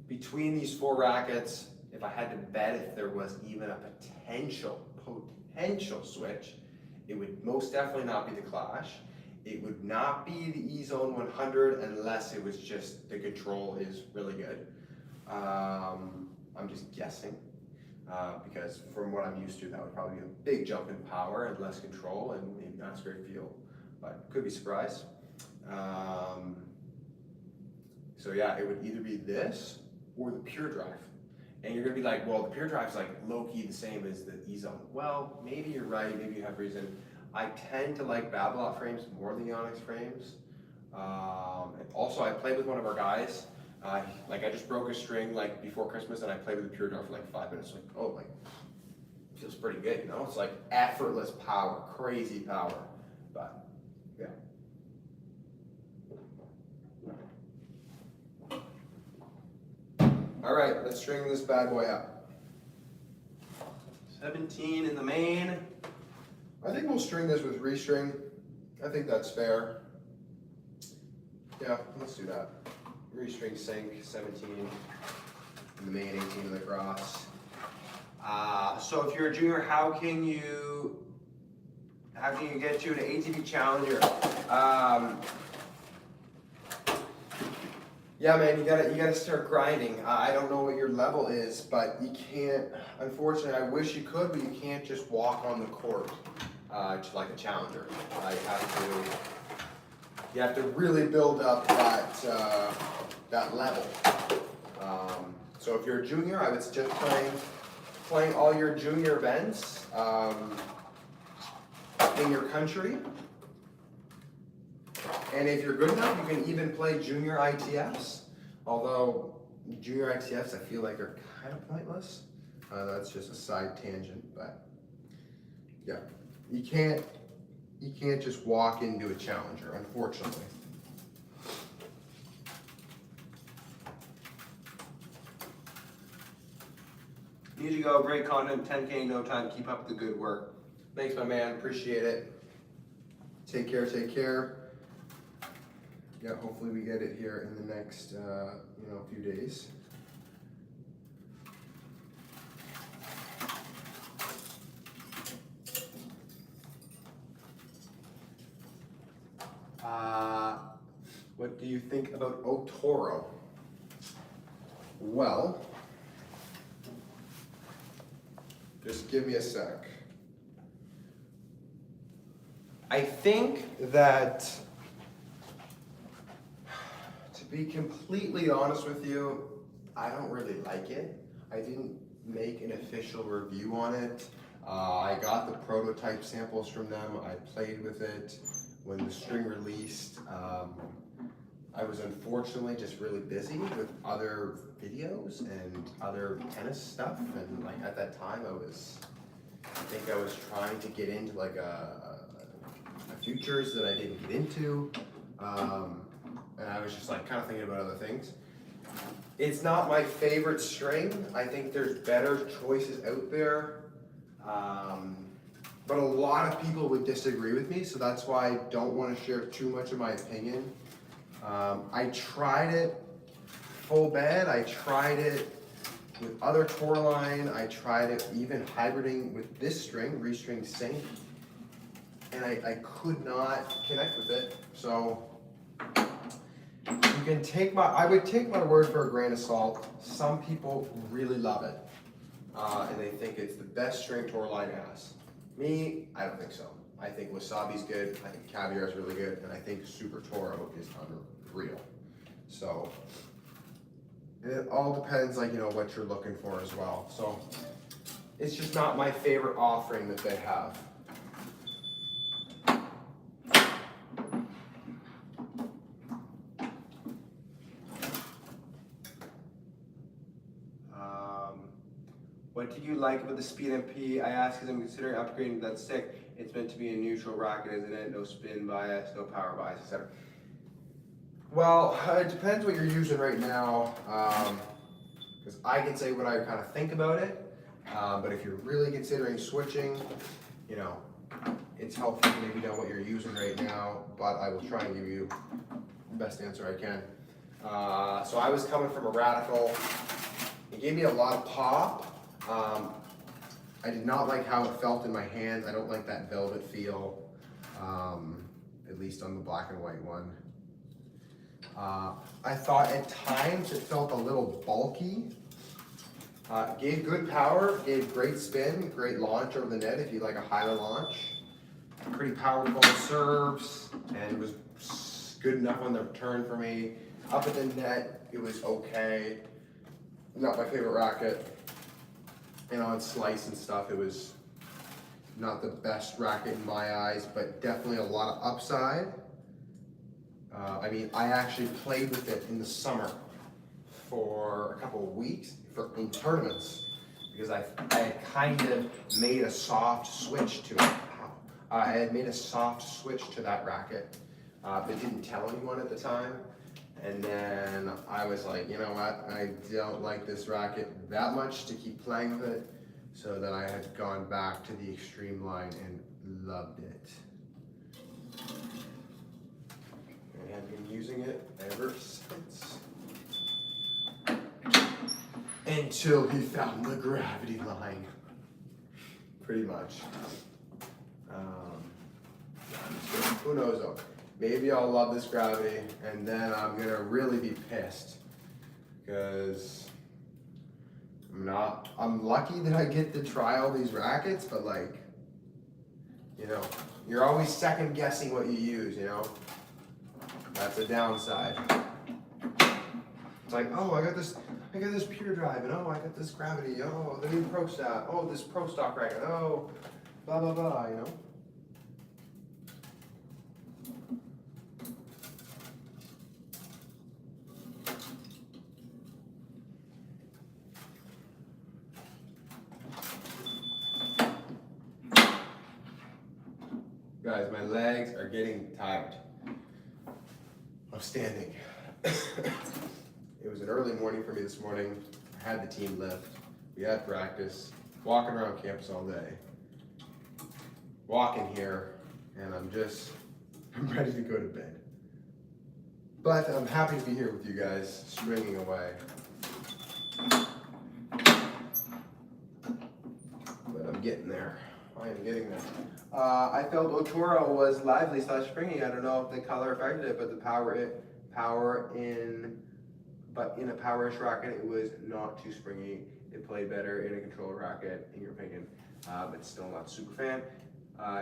between these 4 rackets, if I had to bet if there was even a potential switch, it would most definitely not be the Clash. It would not be the E-Zone 100 unless it was just the control is really good. I'm just guessing because from what I'm used to, that would probably be a big jump in power and less control and maybe not as great feel, but could be surprised. So yeah, it would either be this or the Pure Drive. And you're gonna be like, well, the Pure Drive's like low-key the same as the E-Zone. Well, maybe you're right, maybe you have reason. I tend to like Babolat frames more than the Onyx frames. And also, I played with one of our guys. Like I just broke a string like before Christmas, and I played with the Pure Drive for like 5 minutes. Like, oh, like feels pretty good, you know? It's like effortless power, crazy power. But yeah. All right, let's string this bad boy up. 17 in the main. I think we'll string this with restring. I think that's fair. Yeah, let's do that. Restring sync, 17 in the main, 18 in the cross. So if you're a junior, how can you get to an ATP challenger? Yeah, man, you gotta start grinding. I don't know what your level is, but you can't. Unfortunately, I wish you could, but you can't just walk on the court like a challenger. You have to really build up that level. So if you're a junior, I would suggest playing all your junior events in your country. And if you're good enough, you can even play junior ITFs. Although junior ITFs, I feel like are kind of pointless. That's just a side tangent, but yeah, you can't just walk into a challenger, unfortunately. Here you go, great content, 10K in no time. Keep up the good work. Thanks, my man. Appreciate it. Take care. Take care. Yeah, hopefully we get it here in the next, few days. What do you think about Otoro? Well, just give me a sec. I think that, to be completely honest with you, I don't really like it. I didn't make an official review on it. I got the prototype samples from them. I played with it when the string released. I was unfortunately just really busy with other videos and other tennis stuff, and like at that time I think I was trying to get into like a futures that I didn't get into, and I was just like kind of thinking about other things. It's not my favorite string. I think there's better choices out there, but a lot of people would disagree with me, so that's why I don't want to share too much of my opinion. I tried it full bed, I tried it with other tour line, I tried it even hybriding with this string, restring sync, and I could not connect with it. So you can I would take my word for a grain of salt. Some people really love it, and they think it's the best string tour line has. Me, I don't think so. I think Wasabi's good, I think Caviar's really good, and I think Super Toro is unreal. So it all depends, like, what you're looking for as well. So it's just not my favorite offering that they have. What do you like about the Speed MP? I ask because I'm considering upgrading that stick. It's meant to be a neutral racket, isn't it? No spin bias, no power bias, etc. Well, it depends what you're using right now, because I can say what I kind of think about it, but if you're really considering switching, you know, it's helpful to maybe know what you're using right now, but I will try and give you the best answer I can. So I was coming from a Radical. It gave me a lot of pop. I did not like how it felt in my hands. I don't like that velvet feel, at least on the black and white one. I thought at times it felt a little bulky. Gave good power, gave great spin, great launch over the net if you like a higher launch. Pretty powerful serves, and was good enough on the return for me. Up at the net, it was okay. Not my favorite racket. And on slice and stuff, it was not the best racket in my eyes, but definitely a lot of upside. I mean, I actually played with it in the summer for a couple of weeks in tournaments, because I had kind of made a soft switch to it. I had made a soft switch to that racket, but didn't tell anyone at the time. And then I was like, you know what, I don't like this racket that much to keep playing with it, so then I had gone back to the Extreme line and loved it. And I've been using it ever since. Until he found the gravity line, pretty much. Who knows though? Maybe I'll love this gravity, and then I'm gonna really be pissed, because I'm lucky that I get to try all these rackets, but like, you know, you're always second guessing what you use, you know? That's a downside. It's like, oh, I got this pure drive, and oh, I got this gravity, oh, the new Pro Stat, oh, this Pro Stock racket, oh, blah, blah, blah, you know? Guys, my legs are getting tired of standing. It was an early morning for me this morning. I had the team lift. We had practice. Walking around campus all day. Walking here, and I'm ready to go to bed. But I'm happy to be here with you guys, stringing away. But I'm getting there. I am getting there. I felt Otoro was lively / springy. I don't know if the color affected it, but the in a powerish racket, it was not too springy. It played better in a controlled racket, in your opinion, but still not super fan.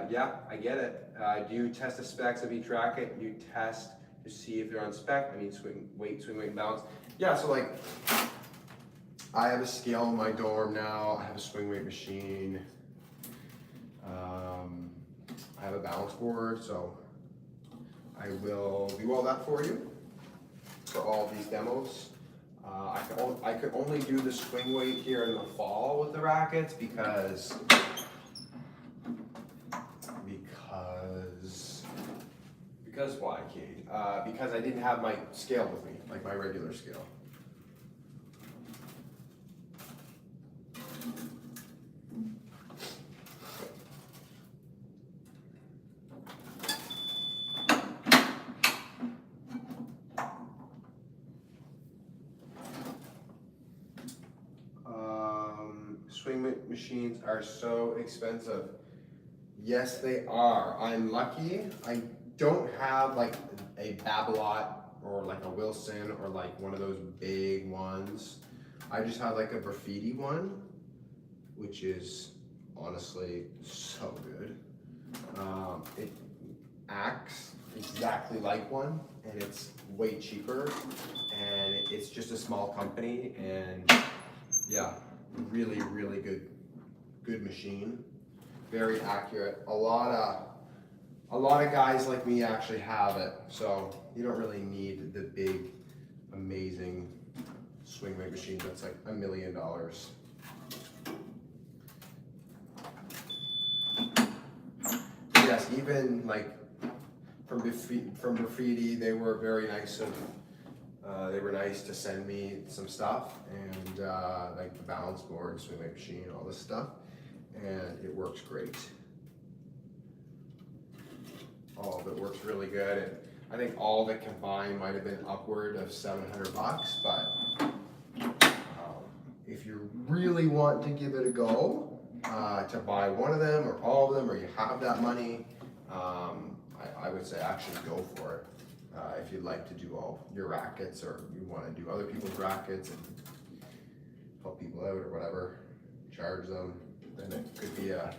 Yeah, I get it. Do you test the specs of each racket? You test to see if they're on spec. I mean, swing weight, and balance. Yeah, so like, I have a scale in my dorm now. I have a swing weight machine. I have a balance board, so I will do all that for you for all these demos. I could only do the swing weight here in the fall with the rackets because why, Kate? Because I didn't have my scale with me, like my regular scale. Swing machines are so expensive. Yes, they are. I'm lucky. I don't have like a Babolat or like a Wilson or like one of those big ones. I just have like a graffiti one, which is honestly so good. It acts exactly like one, and it's way cheaper, and it's just a small company, and yeah, really, really good machine. Very accurate. A lot of guys like me actually have it, so you don't really need the big, amazing swing weight machine that's like $1 million. even like from Graffiti, they were very nice they were nice to send me some stuff, and like the balance board, swing weight machine, all this stuff, and it works great. All of it works really good, and I think all of it combined might have been upward of $700, but if you really want to give it a go, to buy one of them or all of them, or you have that money, I would say actually go for it. If you'd like to do all your rackets, or you want to do other people's rackets and help people out or whatever, charge them, then it could be a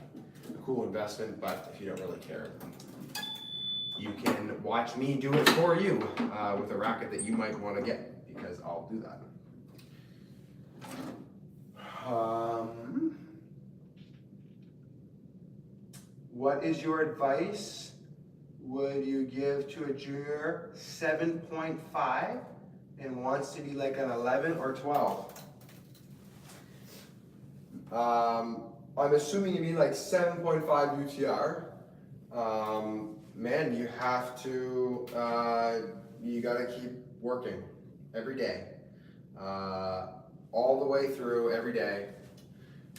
cool investment. But if you don't really care, you can watch me do it for you with a racket that you might want to get, because I'll do that. What is your advice would you give to a junior 7.5 and wants to be like an 11 or 12? I'm assuming you mean like 7.5 UTR. Man, you have to, you gotta keep working every day, all the way through every day.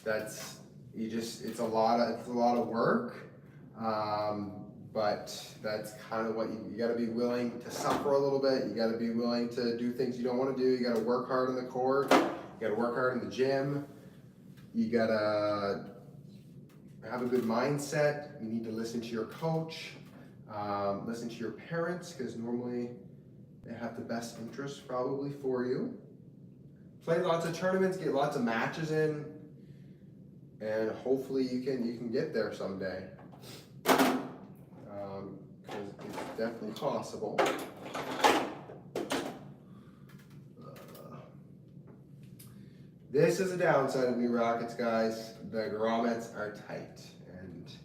It's a lot of work, but that's kind of what you gotta be willing to suffer a little bit. You gotta be willing to do things you don't want to do. You gotta work hard on the court. You gotta work hard in the gym. You gotta have a good mindset. You need to listen to your coach, listen to your parents, because normally they have the best interest probably for you. Play lots of tournaments, get lots of matches in, and hopefully you can get there someday. Because it's definitely possible. This is a downside of new rackets, guys. The grommets are tight, and it's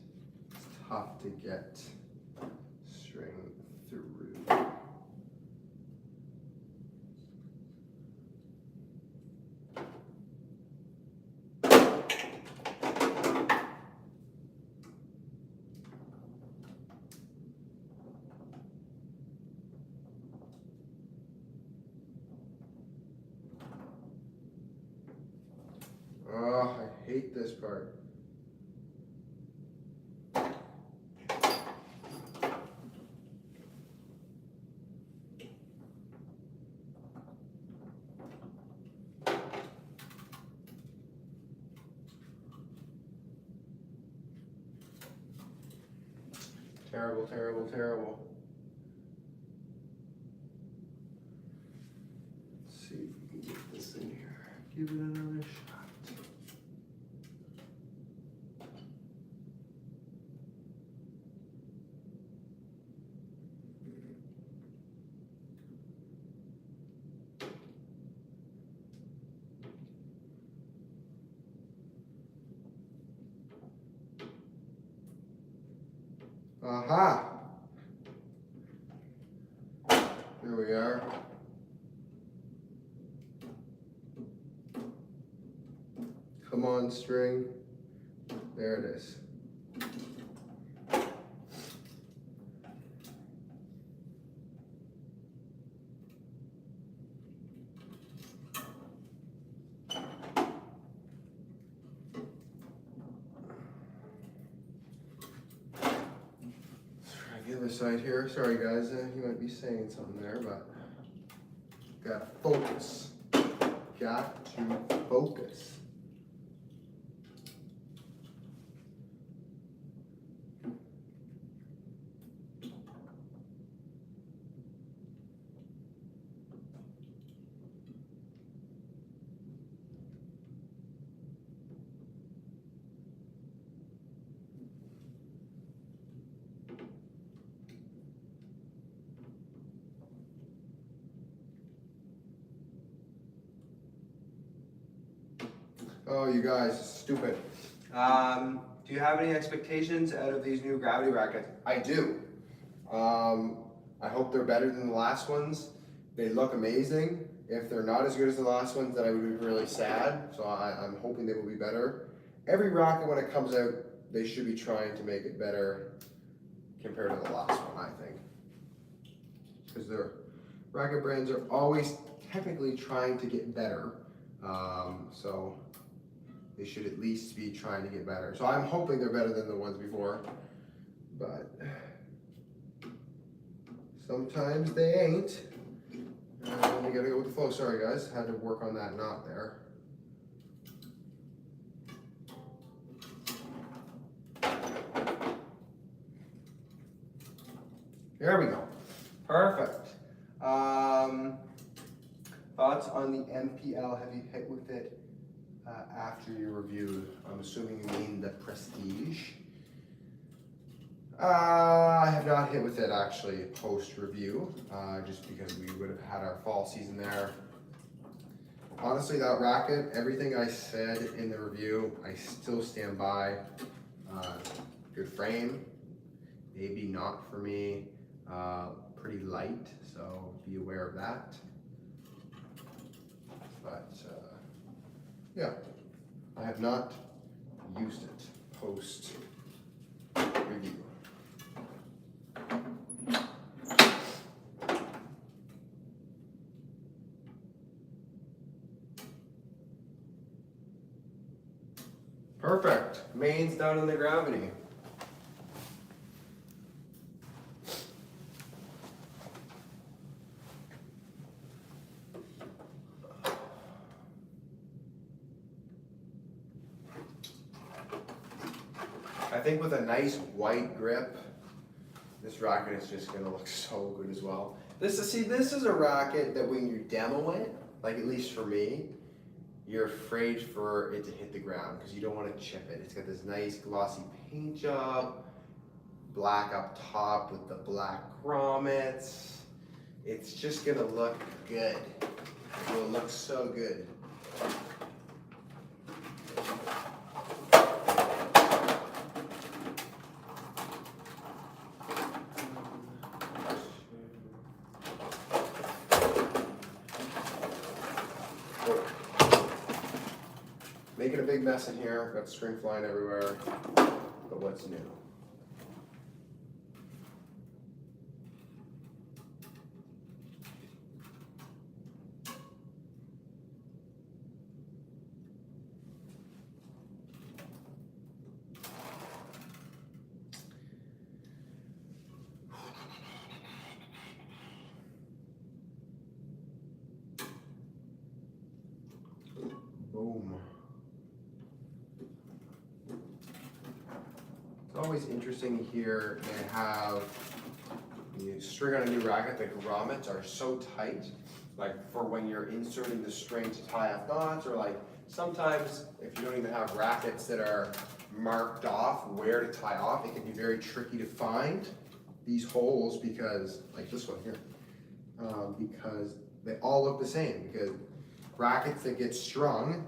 tough to get string through. Oh, I hate this part. Terrible, terrible, terrible. Let's see if we can get this in here. Give it another shot. Aha! Here we are. Come on, string. There it is. The other side here. Sorry guys, you might be saying something there, but gotta focus. Got to focus. Oh, you guys, stupid. Do you have any expectations out of these new gravity rackets? I do. I hope they're better than the last ones. They look amazing. If they're not as good as the last ones, then I would be really sad. So I'm hoping they will be better. Every racket, when it comes out, they should be trying to make it better compared to the last one, I think. Because their racket brands are always technically trying to get better. So they should at least be trying to get better. So I'm hoping they're better than the ones before, but sometimes they ain't. You gotta go with the flow. Sorry guys, had to work on that knot there. There we go. Perfect. Thoughts on the MPL? Have you hit with it after your review? I'm assuming you mean the Prestige. I have not hit with it actually post-review, just because we would have had our fall season there. Honestly, that racket, everything I said in the review, I still stand by. Good frame, maybe not for me. Pretty light, so be aware of that. But yeah, I have not used it post review. Perfect. Main's down in the gravity. I think with a nice white grip, this racket is just gonna look so good as well. This is a racket that when you demo it, like at least for me, you're afraid for it to hit the ground because you don't want to chip it. It's got this nice glossy paint job, black up top with the black grommets. It's just gonna look good. It will look so good. Making a big mess in here, got string flying everywhere, but what's new? Boom. It's always interesting here. They have you string on a new racket. The grommets are so tight, like for when you're inserting the string to tie up knots, or like sometimes if you don't even have rackets that are marked off where to tie off, it can be very tricky to find these holes because, like this one here, because they all look the same. Because rackets that get strung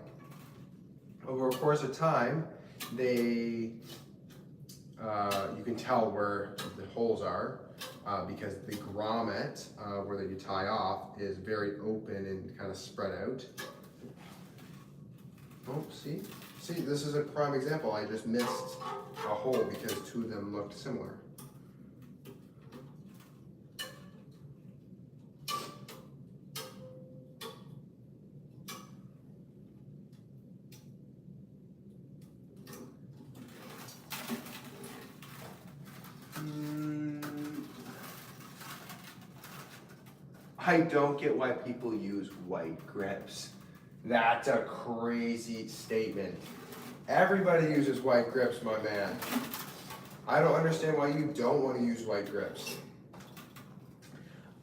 over a course of time, they you can tell where the holes are because the grommet where you tie off is very open and kind of spread out. Oh, see, this is a prime example. I just missed a hole because two of them looked similar. I don't get why people use white grips. That's a crazy statement. Everybody uses white grips, my man. I don't understand why you don't want to use white grips.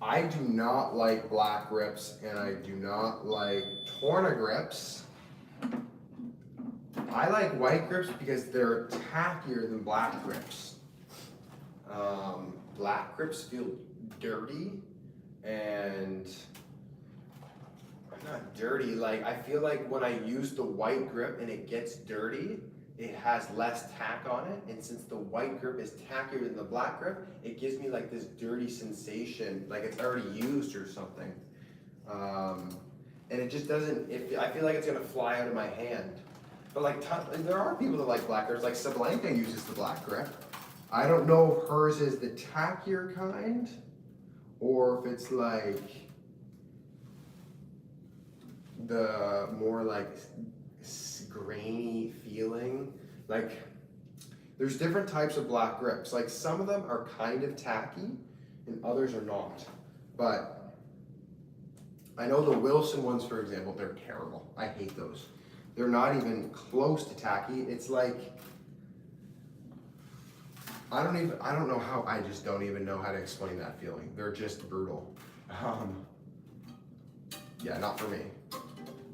I do not like black grips, and I do not like Torna grips. I like white grips because they're tackier than black grips. Black grips feel dirty, and not dirty, like I feel like when I use the white grip and it gets dirty, it has less tack on it, and since the white grip is tackier than the black grip, it gives me like this dirty sensation, like it's already used or something. And it just doesn't, I feel like it's gonna fly out of my hand. But like, there are people that like black grips, like Sablanka uses the black grip. I don't know if hers is the tackier kind, or if it's like the more like grainy feeling. Like there's different types of black grips. Like some of them are kind of tacky and others are not. But I know the Wilson ones, for example, they're terrible. I hate those. They're not even close to tacky. It's like, I don't know how, I just don't even know how to explain that feeling. They're just brutal. Yeah, not for me.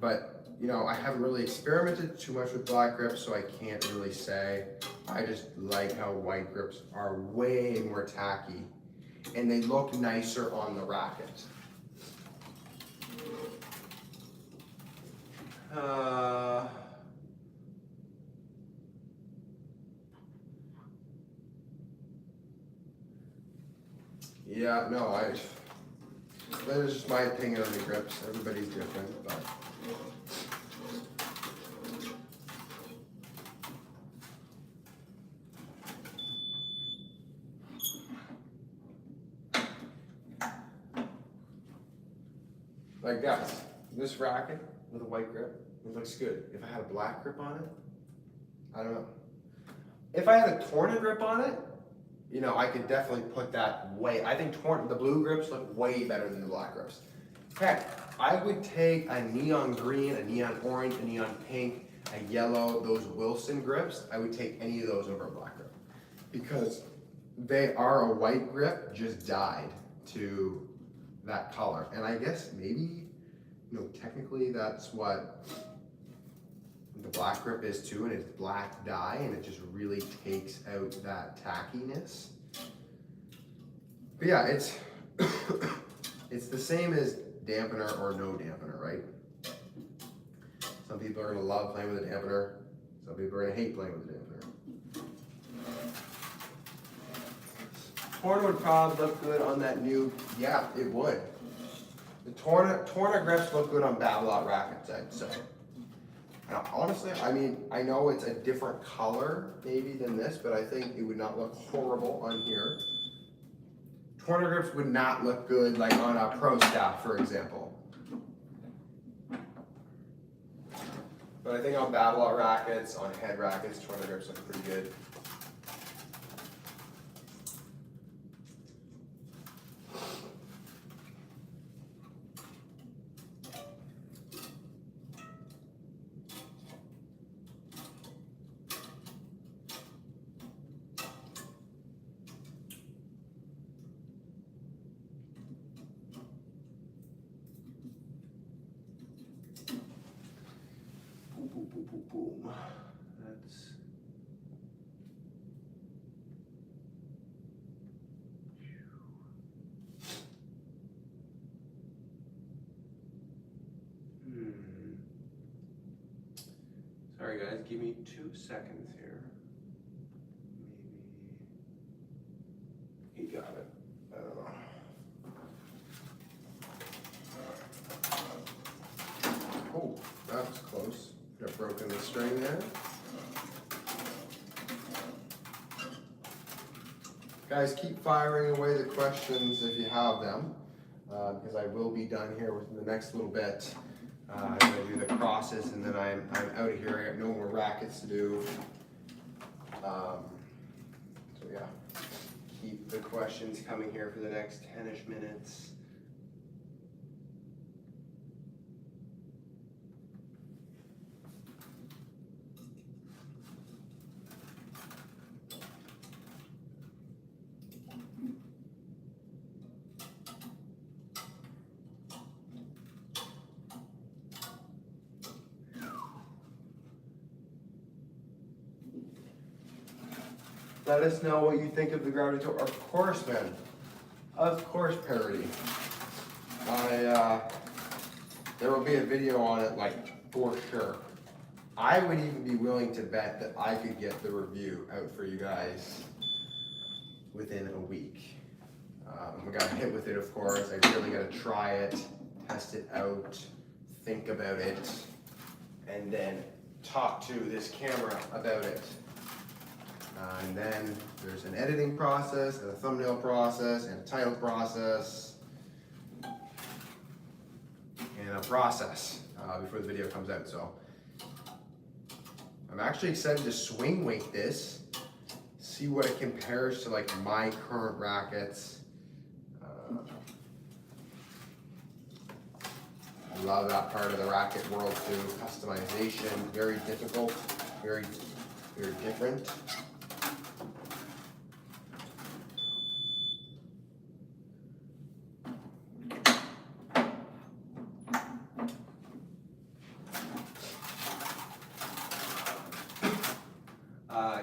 But, you know, I haven't really experimented too much with black grips, so I can't really say. I just like how white grips are way more tacky, and they look nicer on the racket. Yeah, no, that is just my opinion on the grips. Everybody's different, but. Like guys, this racket with a white grip, it looks good. If I had a black grip on it, I don't know. If I had a Torna grip on it, you know, I could definitely put that way. I think the blue grips look way better than the black grips. Heck, I would take a neon green, a neon orange, a neon pink, a yellow, those Wilson grips. I would take any of those over a black grip because they are a white grip, just dyed to that color. And I guess maybe, you know, technically that's what the black grip is too, and it's black dye, and it just really takes out that tackiness. But yeah, it's it's the same as dampener or no dampener, right? Some people are gonna love playing with a dampener. Some people are gonna hate playing with a dampener. Torna would probably look good on that new, yeah, it would. The Torna grips look good on Babolat rackets, I'd say. And honestly, I mean, I know it's a different color maybe than this, but I think it would not look horrible on here. Torna grips would not look good like on a pro staff, for example. But I think on Babolat rackets, on head rackets, Torna grips look pretty good. Boom. That's Sorry guys, give me 2 seconds here. Maybe he got it. I don't know. Oh, that was close. Got broken the string there. Guys, keep firing away the questions if you have them, because I will be done here within the next little bit. I'm going to do the crosses, and then I'm out of here. I got no more rackets to do. So yeah, keep the questions coming here for the next 10-ish minutes. Let us know what you think of the Gravity Tour. Of course, man. Of course, parody. There will be a video on it, like, for sure. I would even be willing to bet that I could get the review out for you guys within a week. We got hit with it, of course. I really got to try it, test it out, think about it, and then talk to this camera about it. And then there's an editing process, and a thumbnail process, and a title process, and a process before the video comes out. So I'm actually excited to swing weight this, see what it compares to like my current rackets. I love that part of the racket world too. Customization, very difficult, very different.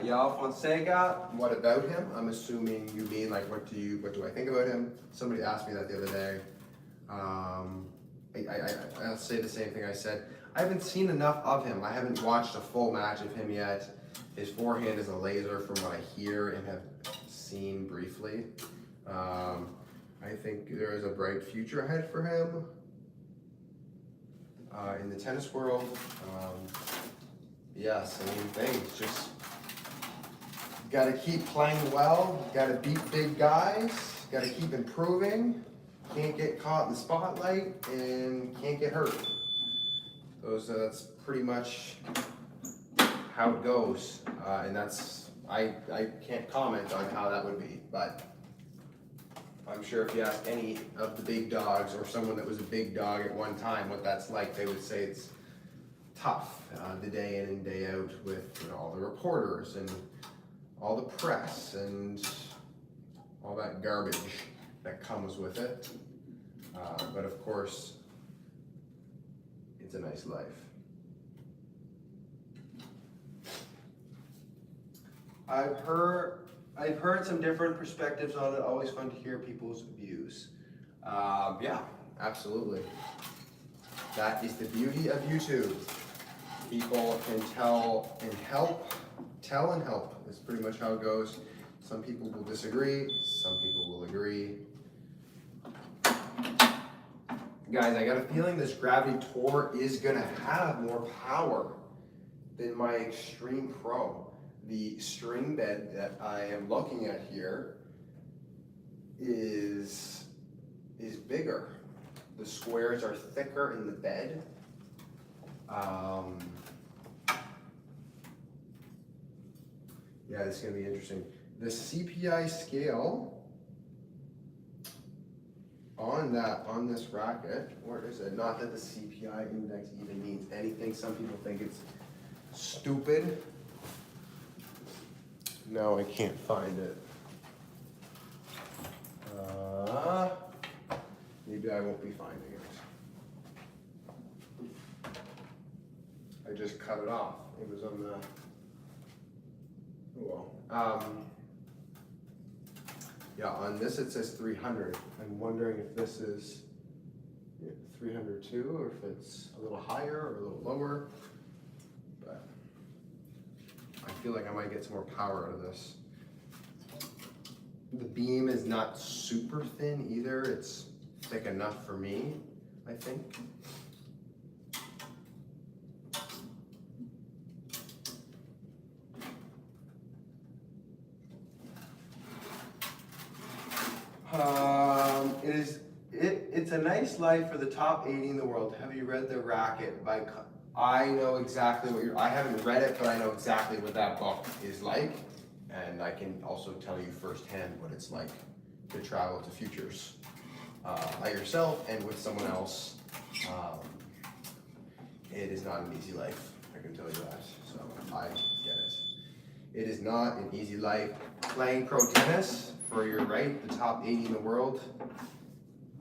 Gael Monfils, what about him? I'm assuming you mean like what do I think about him? Somebody asked me that the other day. I'll say the same thing I said. I haven't seen enough of him. I haven't watched a full match of him yet. His forehand is a laser from what I hear and have seen briefly. I think there is a bright future ahead for him in the tennis world. Yes, I mean, things just got to keep playing well, got to beat big guys, got to keep improving, can't get caught in the spotlight, and can't get hurt. That's pretty much how it goes, and I can't comment on how that would be, but I'm sure if you ask any of the big dogs or someone that was a big dog at one time what that's like, they would say it's tough, the day in and day out with all the reporters and all the press and all that garbage that comes with it. But of course, it's a nice life. I've heard some different perspectives on it. Always fun to hear people's views. Yeah, absolutely. That is the beauty of YouTube. People can tell and help. That's pretty much how it goes. Some people will disagree. Some people will agree. Guys, I got a feeling this Gravity Tour is gonna have more power than my Extreme Pro. The string bed that I am looking at here is bigger. The squares are thicker in the bed. Yeah, this is gonna be interesting. The CPI scale on this racket, where is it? Not that the CPI index even means anything. Some people think it's stupid. No, I can't find it. Maybe I won't be finding it. I just cut it off. It was on the, oh well. Yeah, on this it says 300. I'm wondering if this is 302 or if it's a little higher or a little lower. But I feel like I might get some more power out of this. The beam is not super thin either. It's thick enough for me, I think. It's a nice life for the top 80 in the world. Have you read The Racket by? I know exactly what I haven't read it, but I know exactly what that book is like, and I can also tell you firsthand what it's like to travel to futures by yourself and with someone else. It is not an easy life. I can tell you that. So I get it. It is not an easy life. Playing pro tennis, for your right, the top 80 in the world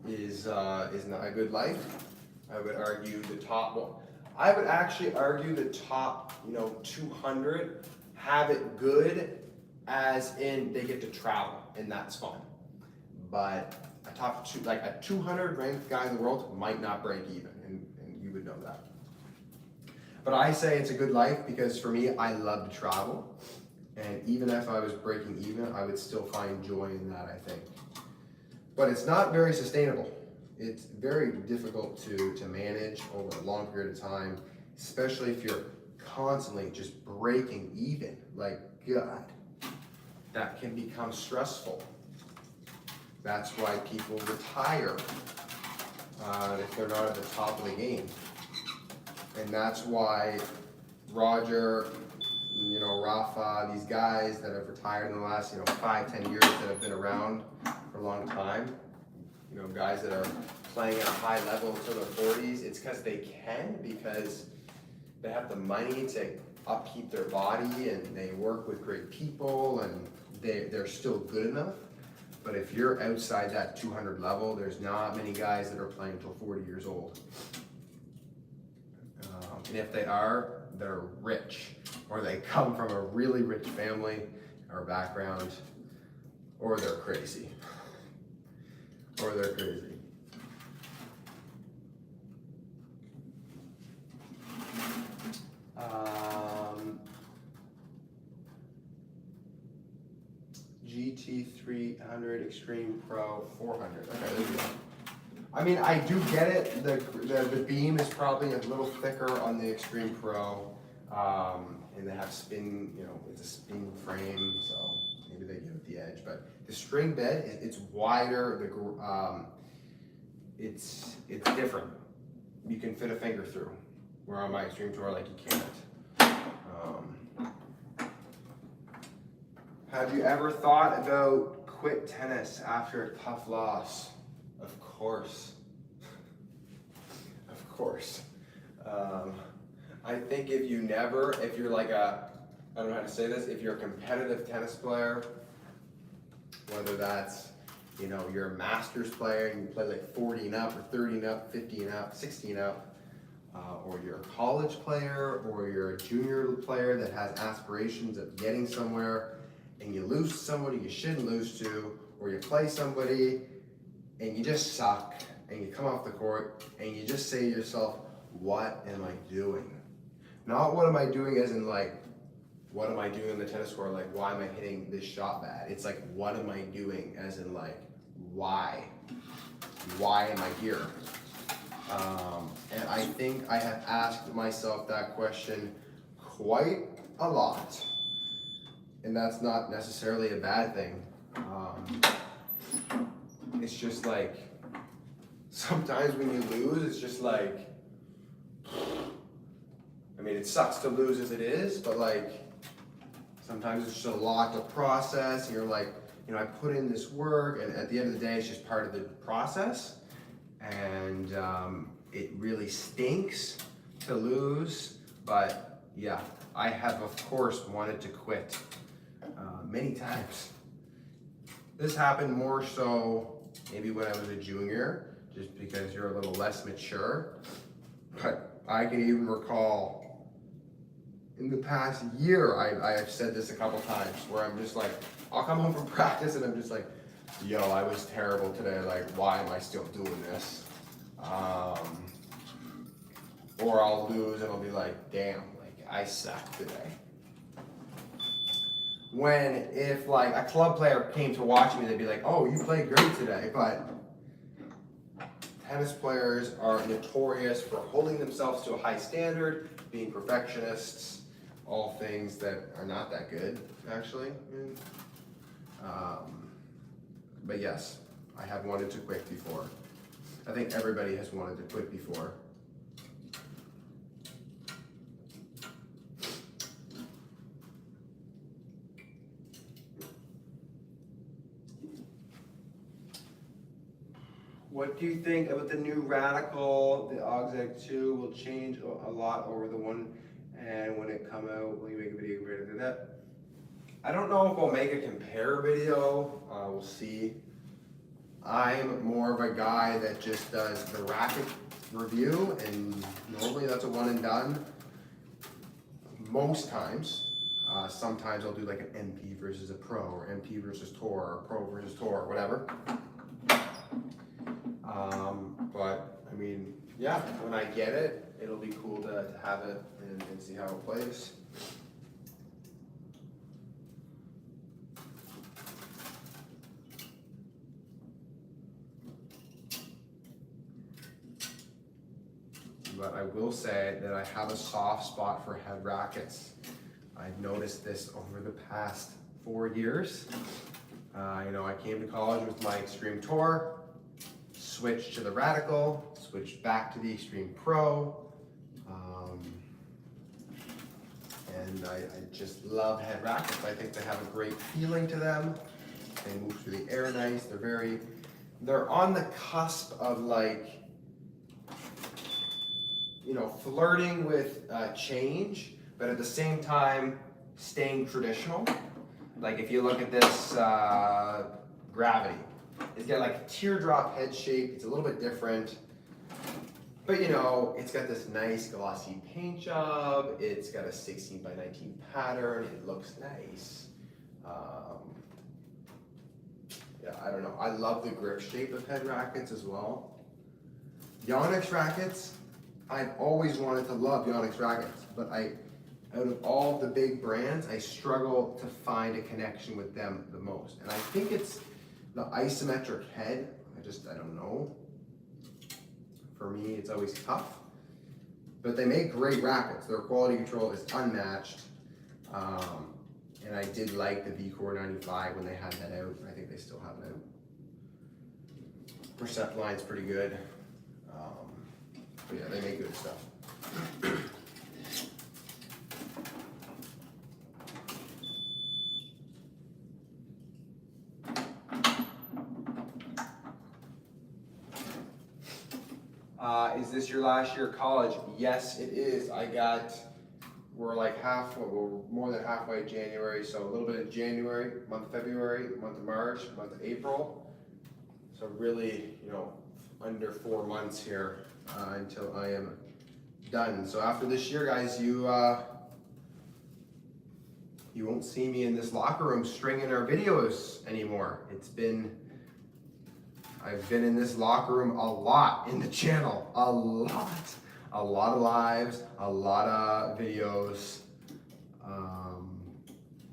is not a good life. I would argue the top. Well, I would actually argue the top, 200 have it good, as in they get to travel, and that's fun. But a 200 ranked guy in the world might not break even, and you would know that. But I say it's a good life because for me, I love to travel. And even if I was breaking even, I would still find joy in that, I think. But it's not very sustainable. It's very difficult to manage over a long period of time, especially if you're constantly just breaking even. Like, God. that can become stressful. That's why people retire if they're not at the top of the game. And that's why Roger, Rafa, these guys that have retired in the last, 5-10 years that have been around for a long time, guys that are playing at a high level until their 40s, it's because they can, because they have the money to upkeep their body and they work with great people and they're still good enough. But if you're outside that 200 level, there's not many guys that are playing until 40 years old. And if they are, they're rich, or they come from a really rich family or background, or they're crazy. Or they're crazy. GT 300 Extreme Pro 400. Okay, there we go. I mean, I do get it. The beam is probably a little thicker on the Extreme Pro, and they have spin. It's a spin frame, so maybe they give it the edge. But the string bed, it's wider. It's different. You can fit a finger through. Where on my Extreme Tour, like you can't. Have you ever thought about quit tennis after a tough loss? Of course. Of course. I think if you're like I don't know how to say this, if you're a competitive tennis player, whether that's, you're a Masters player and you play like 40 and up or 30 and up, 50 and up, 60 and up, or you're a college player or you're a junior player that has aspirations of getting somewhere, and you lose to somebody you shouldn't lose to, or you play somebody and you just suck, and you come off the court and you just say to yourself, what am I doing? Not what am I doing as in like, what am I doing on the tennis court? Like, why am I hitting this shot bad? It's like, what am I doing as in like, why? Why am I here? And I think I have asked myself that question quite a lot. And that's not necessarily a bad thing. It's just like, sometimes when you lose, it's just like, I mean, it sucks to lose as it is, but like, sometimes it's just a lot to process. And you're like, I put in this work, and at the end of the day, it's just part of the process. And it really stinks to lose, but yeah, I have, of course, wanted to quit many times. This happened more so maybe when I was a junior, just because you're a little less mature. But I can even recall in the past year, I have said this a couple times, where I'm just like, I'll come home from practice and I'm just like, yo, I was terrible today. Like, why am I still doing this? Or I'll lose and I'll be like, damn, like I suck today. If like a club player came to watch me, they'd be like, oh, you played great today. But tennis players are notorious for holding themselves to a high standard, being perfectionists, all things that are not that good, actually. But yes, I have wanted to quit before. I think everybody has wanted to quit before. What do you think about the new Radical? The Auxeg 2 will change a lot over the one, and when it come out, will you make a video compared to that? I don't know if I'll make a compare video. We'll see. I'm more of a guy that just does the Racket review, and normally that's a one and done. Most times. Sometimes I'll do like an MP versus a Pro, or MP versus Tour, or Pro versus Tour, or whatever. But I mean, yeah, when I get it, it'll be cool to have it and see how it plays. But I will say that I have a soft spot for head rackets. I've noticed this over the past 4 years. You know, I came to college with my Extreme Tour, switched to the Radical, switched back to the Extreme Pro, and I just love head rackets. I think they have a great feeling to them. They move through the air nice. They're on the cusp of, like, you know, flirting with change, but at the same time staying traditional. Like if you look at this Gravity, it's got like a teardrop head shape. It's a little bit different, but you know, it's got this nice glossy paint job. It's got a 16x19 pattern. It looks nice. Yeah, I don't know. I love the grip shape of head rackets as well. Yonex rackets, I've always wanted to love Yonex rackets, but out of all the big brands, I struggle to find a connection with them the most. And I think it's the isometric head. I don't know. For me, it's always tough. But they make great rackets. Their quality control is unmatched. And I did like the V-Core 95 when they had that out. I think they still have it out. Percept line's pretty good. But yeah, they make good stuff. Is this your last year of college? Yes, it is. We're like we're more than halfway January, so a little bit of January, month of February, month of March, month of April. So really, you know, under 4 months here until I am done. So after this year, guys, you won't see me in this locker room stringing our videos anymore. I've been in this locker room a lot in the channel, a lot of lives, a lot of videos.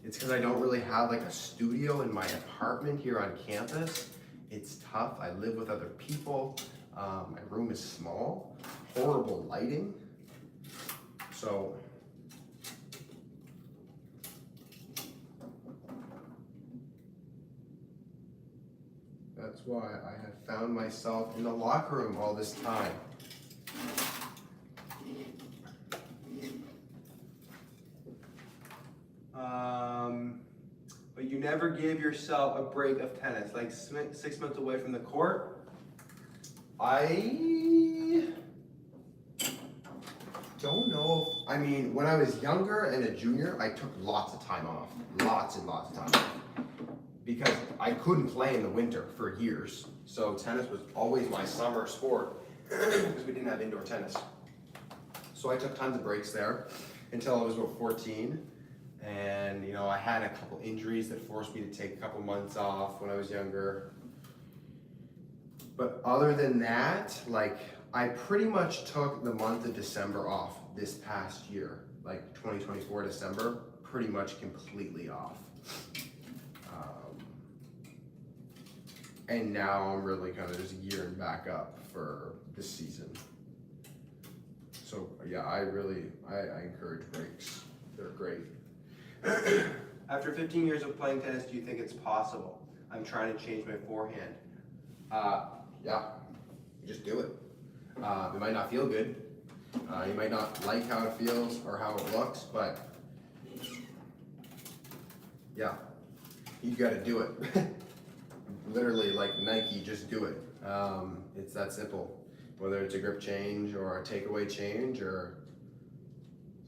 It's because I don't really have like a studio in my apartment here on campus. It's tough. I live with other people. My room is small, horrible lighting. So that's why I have found myself in the locker room all this time. But you never give yourself a break of tennis, like 6 months away from the court. I don't know. I mean, when I was younger and a junior, I took lots of time off, lots and lots of time off, because I couldn't play in the winter for years. So tennis was always my summer sport because we didn't have indoor tennis. So I took tons of breaks there until I was about 14. And you know, I had a couple injuries that forced me to take a couple months off when I was younger. But other than that, like, I pretty much took the month of December off this past year, like 2024 December, pretty much completely off. And now I'm really kind of just gearing back up for this season. So yeah, I encourage breaks. They're great. After 15 years of playing tennis, do you think it's possible? I'm trying to change my forehand. Yeah, you just do it. It might not feel good. You might not like how it feels or how it looks, but yeah, you gotta do it. Literally, like Nike, just do it. It's that simple. Whether it's a grip change or a takeaway change or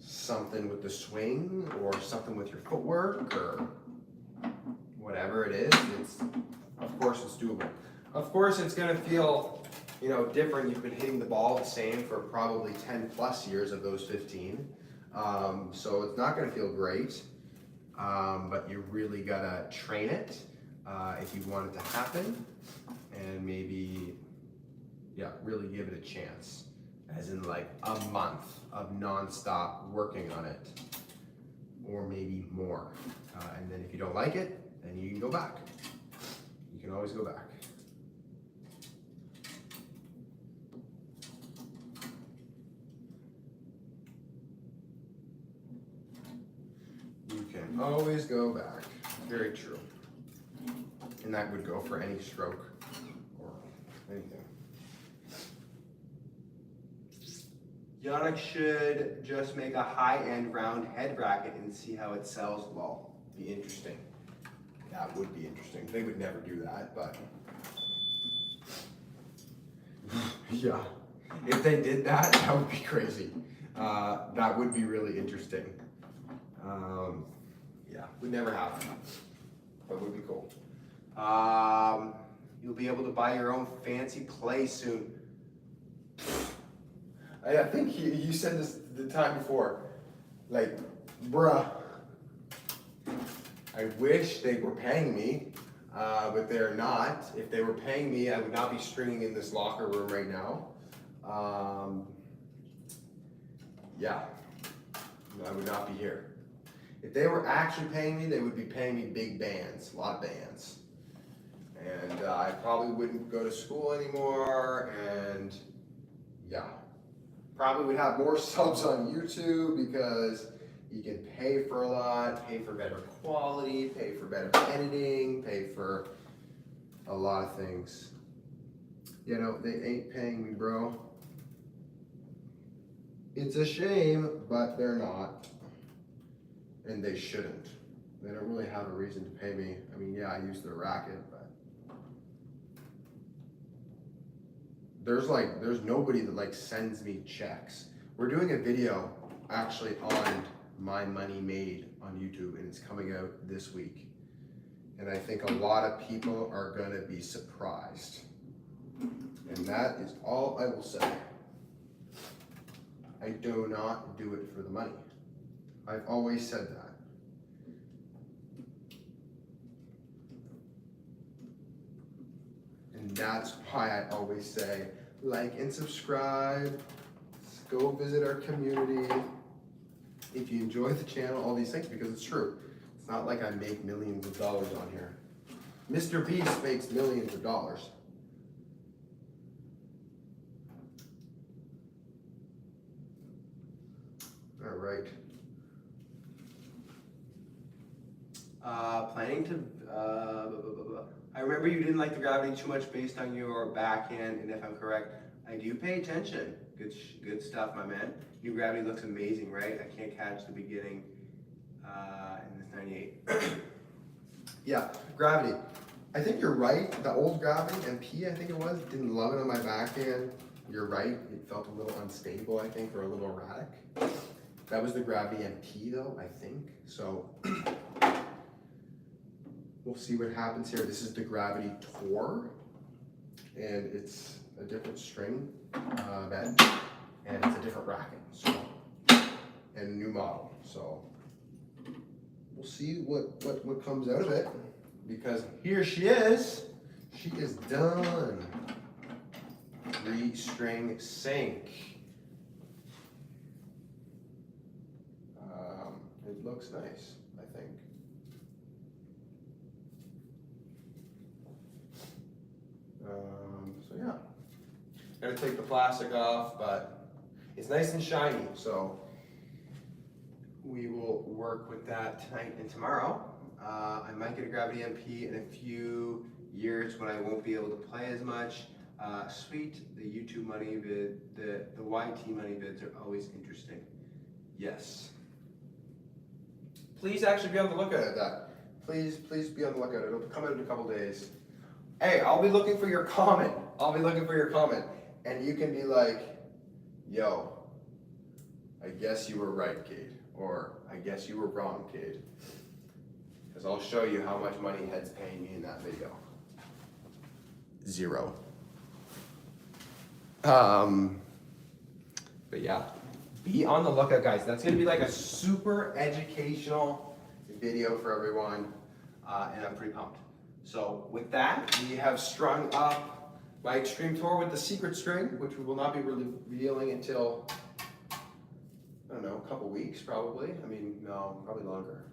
something with the swing or something with your footwork or whatever it is, of course it's doable. Of course it's gonna feel, you know, different. You've been hitting the ball the same for probably 10 plus years of those 15. So it's not gonna feel great, but you really gotta train it if you want it to happen, and maybe, yeah, really give it a chance. As in like a month of non-stop working on it, or maybe more. And then if you don't like it, then you can go back. You can always go back. You can always go back. Very true. And that would go for any stroke or anything. Yannick should just make a high-end round head racket and see how it sells. Lol. Be interesting. That would be interesting. They would never do that, but yeah. If they did that, that would be crazy. That would be really interesting. Yeah, would never happen, but would be cool. You'll be able to buy your own fancy play soon. I think you said this the time before. Like, bruh, I wish they were paying me, but they're not. If they were paying me, I would not be stringing in this locker room right now. Yeah, I would not be here. If they were actually paying me, they would be paying me big bands, a lot of bands. And I probably wouldn't go to school anymore, and yeah. Probably would have more subs on YouTube because you can pay for a lot, pay for better quality, pay for better editing, pay for a lot of things. You know, they ain't paying me, bro. It's a shame, but they're not. And they shouldn't. They don't really have a reason to pay me. I mean, yeah, I use their racket, but there's nobody that like sends me checks. We're doing a video actually on my money made on YouTube, and it's coming out this week. And I think a lot of people are gonna be surprised. And that is all I will say. I do not do it for the money. I've always said that. And that's why I always say, like and subscribe, go visit our community. If you enjoy the channel, all these things, because it's true. It's not like I make millions of dollars on here. Mr. Beast makes millions of dollars. All right. Planning to, I remember you didn't like the gravity too much based on your backhand, and if I'm correct, I do pay attention. Good stuff, my man. New gravity looks amazing, right? I can't catch the beginning in this 98. Yeah, gravity. I think you're right. The old gravity, MP, I think it was, didn't love it on my backhand. You're right. It felt a little unstable, I think, or a little erratic. That was the gravity MP, though, I think. So we'll see what happens here. This is the gravity Tour, and it's a different string bed, and it's a different racket, so, and a new model. So we'll see what comes out of it, because here she is. She is done. 3-string sink. It looks nice, I think. So yeah, gotta take the plastic off, but it's nice and shiny, so we will work with that tonight and tomorrow. I might get a gravity MP in a few years when I won't be able to play as much. Sweet, the YouTube money vid, the YT money vids are always interesting. Yes. Please actually be on the lookout at that. Please be on the lookout. It'll come out in a couple days. Hey, I'll be looking for your comment. And you can be like, yo, I guess you were right, Cade. Or, I guess you were wrong, Cade. Because I'll show you how much money Head's paying me in that video. 0. But yeah, be on the lookout, guys. That's gonna be like a super educational video for everyone, and I'm pretty pumped. So with that, we have strung up my Extreme Tour with the secret string, which we will not be really revealing until, I don't know, a couple weeks probably. I mean, no, probably longer.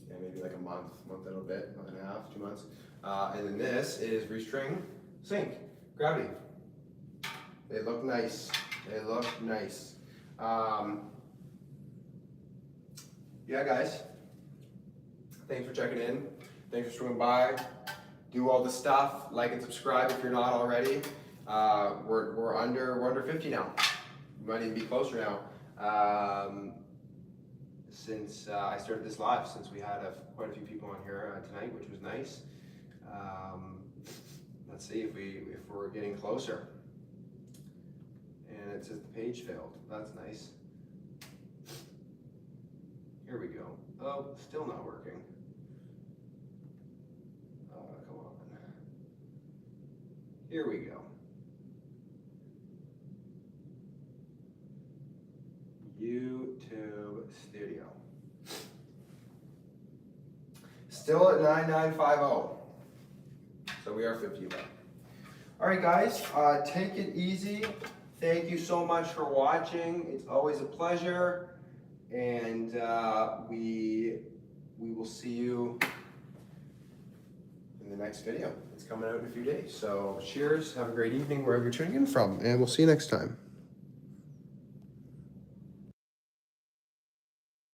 Yeah, maybe like a month and a bit, month and a half, 2 months. And then this is restring sink, gravity. They look nice. Yeah, guys. Thanks for checking in. Thanks for swinging by. Do all the stuff. Like and subscribe if you're not already. We're under 50 now. We might even be closer now. Since I started this live, since we had quite a few people on here tonight, which was nice. Let's see if we're getting closer. And it says the page failed. That's nice. Here we go. Oh, still not working. Come on. Here we go. YouTube Studio. Still at 9950. So we are 50 left. All right, guys, take it easy. Thank you so much for watching. It's always a pleasure. And we will see you in the next video. It's coming out in a few days. So cheers, have a great evening wherever you're tuning in from, and we'll see you next time.